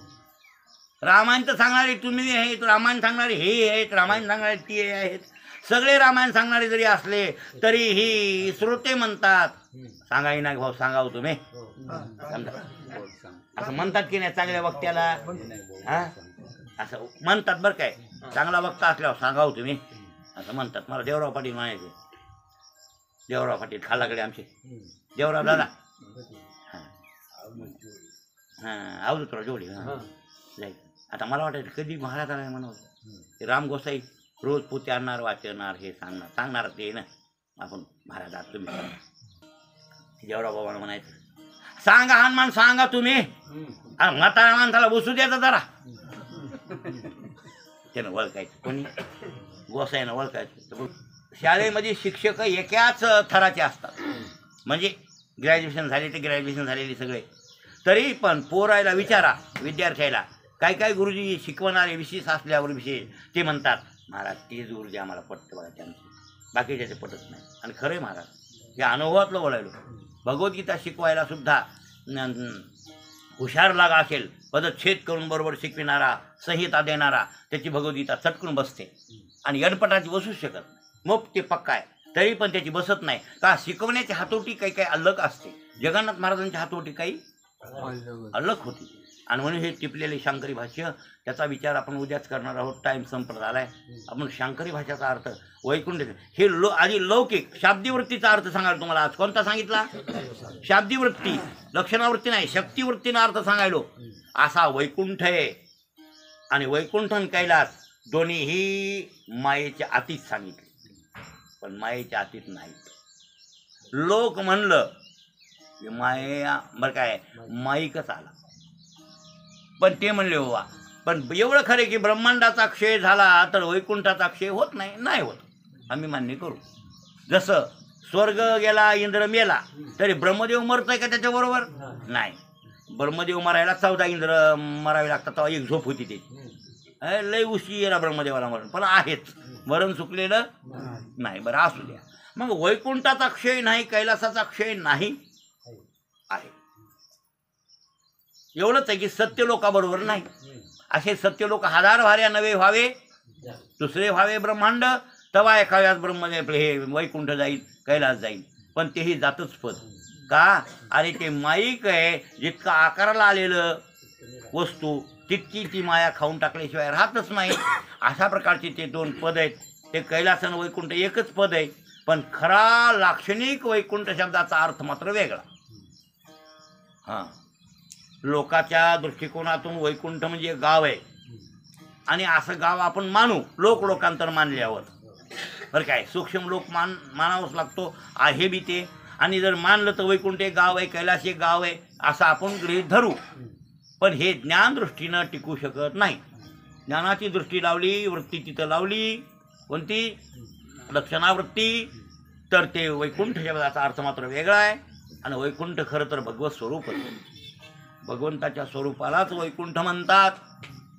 रामायण तर सांगणारे तुम्ही आहेत, रामायण सांगणारे हे आहेत, रामायण सांगणारे ते आहेत. सगळे रामायण सांगणारे जरी असले तरीही श्रोते म्हणतात सांगा विनायक भाऊ सांगाव तुम्ही. असं म्हणतात की नाही चांगल्या वक्त्याला. हा असं म्हणतात बरं काय. चांगला वक्ता असल्यावर सांगाव तुम्ही असं म्हणतात. मला देवराव पाटील म्हणायचे. देवराव पाटील खालाकडे आमचे देवराव दादा. हां अवधूतराव जोडी. हां जाईल. आता मला वाटायचं कधी महाराजाला म्हणावं. राम गोसाई रोज पोते आणणार वाचणार हे सांगणार ते ना आपण महाराज तुम्ही. देवराव बाबांना म्हणायचं सांगा हनुमान सांगा तुम्ही. म्हाताऱ्या माणसाला बसू द्यायचं जरा. त्यानं ओळखायचं कोणी गोसाईनं ओळखायचं. शाळेमध्ये शिक्षक एकाच थराचे असतात. म्हणजे ग्रॅज्युएशन झाले ते ग्रॅज्युएशन झालेले सगळे. तरी पण पोरायला विचारा विद्यार्थ्याला काय गुरुजी शिकवणारे विशेष असल्यावर विषय ते म्हणतात महाराज तेच गुरुजी आम्हाला पटतं बघा त्यांचं. बाकीच्याचे पटत नाही. आणि खरं महाराज हे अनुभवातलं बोलायलो. भगवद्गीता शिकवायला सुद्धा हुशार लागा असेल पदच्छेद करून बरोबर शिकविणारा संहिता देणारा त्याची भगवद्गीता चटकून बसते. आणि अडपटाची बसूच शकत नाही. मग ते पक्का आहे तरी पण त्याची बसत नाही का. शिकवण्याची हातोटी काही अलग असते. जगन्नाथ महाराजांची हातोटी काही अलग होती. आणि म्हणून हे टिपलेले शांकरी भाष्य त्याचा विचार आपण उद्याच करणार आहोत. टाईम संपत आलाय. आपण शांकरी भाषेचा अर्थ वैकुंठ हे आधी लौकिक शाब्दीवृत्तीचा अर्थ सांगायला तुम्हाला आज कोणता सांगितला. शाब्दीवृत्ती लक्षणावृत्ती नाही शक्तिवृत्तीचा अर्थ सांगायलो. असा वैकुंठ आहे. आणि वैकुंठ आणि कैलास दोन्हीही मायेच्या आतीत सांगितले पण मायेच्या आतीत नाहीत. लोक म्हणलं की माया बरं काय माईकच आला पण ते म्हणले बाबा पण एवढं खरं की ब्रह्मांडाचा क्षय झाला तर वैकुंठाचा क्षय होत नाही, नाही होत, आम्ही मान्य करू. जसं स्वर्ग गेला, इंद्र मेला, तरी ब्रह्मदेव मरतोय का त्याच्याबरोबर? नाही. ब्रह्मदेव मरायला 14 इंद्र मरावे लागतात, तेव्हा एक झोप होती त्याची. लय उशिरा ब्रह्मदेवाला मरण, पण आहेच, मरण चुकलेलं नाही. बरं असू द्या. मग वैकुंठाचा क्षय नाही, कैलासाचा क्षय नाही आहे. एवढंच आहे की सत्य लोकाबरोबर नाही. असे सत्य लोक हजार भाऱ्या नवे व्हावे, दुसरे व्हावे ब्रह्मांड, तवा एखाद्यात ब्रह्मदेव हे वैकुंठ जाईल, कैलास जाईल. पण तेही जातच पद का? अरे ते माईक आहे, जितका आकाराला आलेलं वस्तू तितकी ती माया खाऊन टाकल्याशिवाय राहतच नाही. अशा प्रकारचे ते 2 पद आहेत. ते कैलास आणि वैकुंठ एकच पद आहे, पण खरा लाक्षणिक वैकुंठ शब्दाचा अर्थ मात्र वेगळा. हां, लोकाच्या दृष्टिकोनातून वैकुंठ म्हणजे गाव आहे, आणि असं गाव आपण मानू लोकांतर मानल्यावर. बरं काय, सूक्ष्म लोक मानावंच लागतो, आहे बी ते. आणि जर मानलं तर वैकुंठ एक गाव आहे, कैलास एक गाव आहे, असं आपण गृहीत धरू. पण हे ज्ञानदृष्टीनं टिकू शकत नाही. ज्ञानाची दृष्टी लावली, वृत्ती तिथं लावली, कोणती? लक्षणावृत्ती, तर ते वैकुंठ शब्दाचा अर्थ मात्र वेगळा आहे. आणि वैकुंठ खरं तर भगवत स्वरूप आहे. भगवंताच्या स्वरूपालाच वैकुंठ म्हणतात,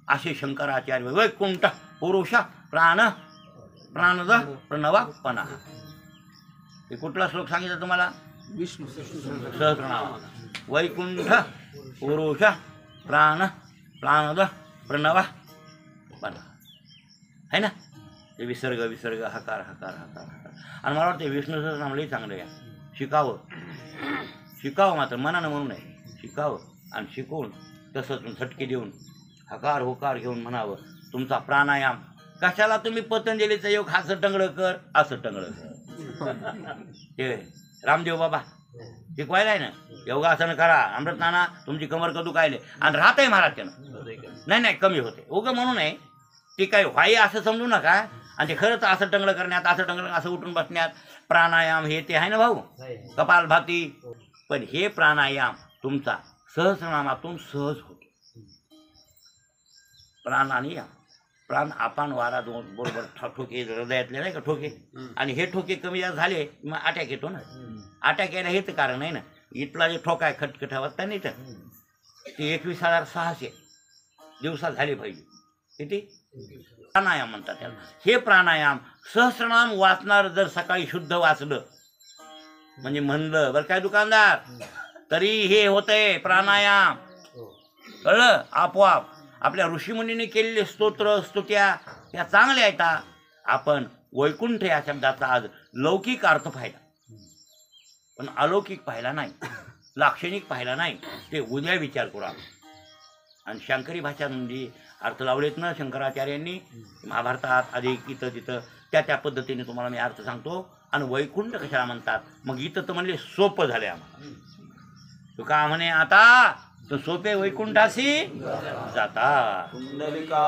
असे शंकराचार्य. वैकुंठ पुरुष प्राण प्राणद प्रणवापना. हे कुठला श्लोक सांगितलं तुम्हाला? विष्णू सहस्रनाम. वैकुंठ पुरुष प्राण प्राणद प्रणवापना है ना. ते विसर्ग विसर्ग, हकार हकार हकार हकार. आणि मला वाटतं विष्णू सहस्रनामलाही चांगलं या शिकावं मात्र मनानं म्हणून आहे. शिकावं आणि शिकवून तसंच झटके देऊन हकार होकार घेऊन म्हणावं तुमचा प्राणायाम. कशाला तुम्ही पतंजलीचा योग असं टंगळं कर, असं टंगळं कर. ते रामदेव बाबा शिकवायला आहे ना, योगासन करा, अमृतनाना तुमची कमर कदू कायले, आणि राहतंय महाराज त्यानं. नाही कमी होते उगं म्हणून आहे. ती काय व्हाई असं समजू नका. आणि ते खरंच असं टंगळं करण्यात, असं टंगळं, असं उठून बसण्यात प्राणायाम हे ते आहे ना भाऊ, कपालभाती. पण हे प्राणायाम तुमचा सहस्रनामातून सहज होतो. प्राण आणि याम, प्राण अपान वारा दोन बरोबर ठोके हृदयातले नाही का ठोके, आणि हे ठोके कमी जास्त झाले मग अटॅक येतो ना. अटॅक यायला हेच कारण आहे ना. इथला जे ठोका आहे खटखटावत नाही तर ते 21,600 दिवसात झाले पाहिजे. किती? प्राणायाम म्हणतात त्याला. हे प्राणायाम सहस्रनाम वाचणार जर सकाळी शुद्ध वाचलं म्हणजे म्हणलं बरं काय दुकानदार, तरी हे होतंय प्राणायाम. कळलं? आपोआप आपल्या ऋषीमुनींनी केलेले स्तोत्र स्तुत्या या चांगल्या आहेत. आपण वैकुंठ या शब्दाचा आज लौकिक अर्थ पाहिला, पण अलौकिक पाहिला नाही, लाक्षणिक पाहिला नाही. ते उद्या विचार करू आपण. आणि शंकरी भाषांमध्ये अर्थ लावलेत ना शंकराचार्यांनी महाभारतात अधिक इथं तिथं, त्या पद्धतीने तुम्हाला मी अर्थ सांगतो. आणि वैकुंठ कशाला म्हणतात मग इथं तर म्हणले सोपं झाले आम्हाला. तू का म्हणे आता तो सोपे वैकुंठाशी जाता. पुंडलिका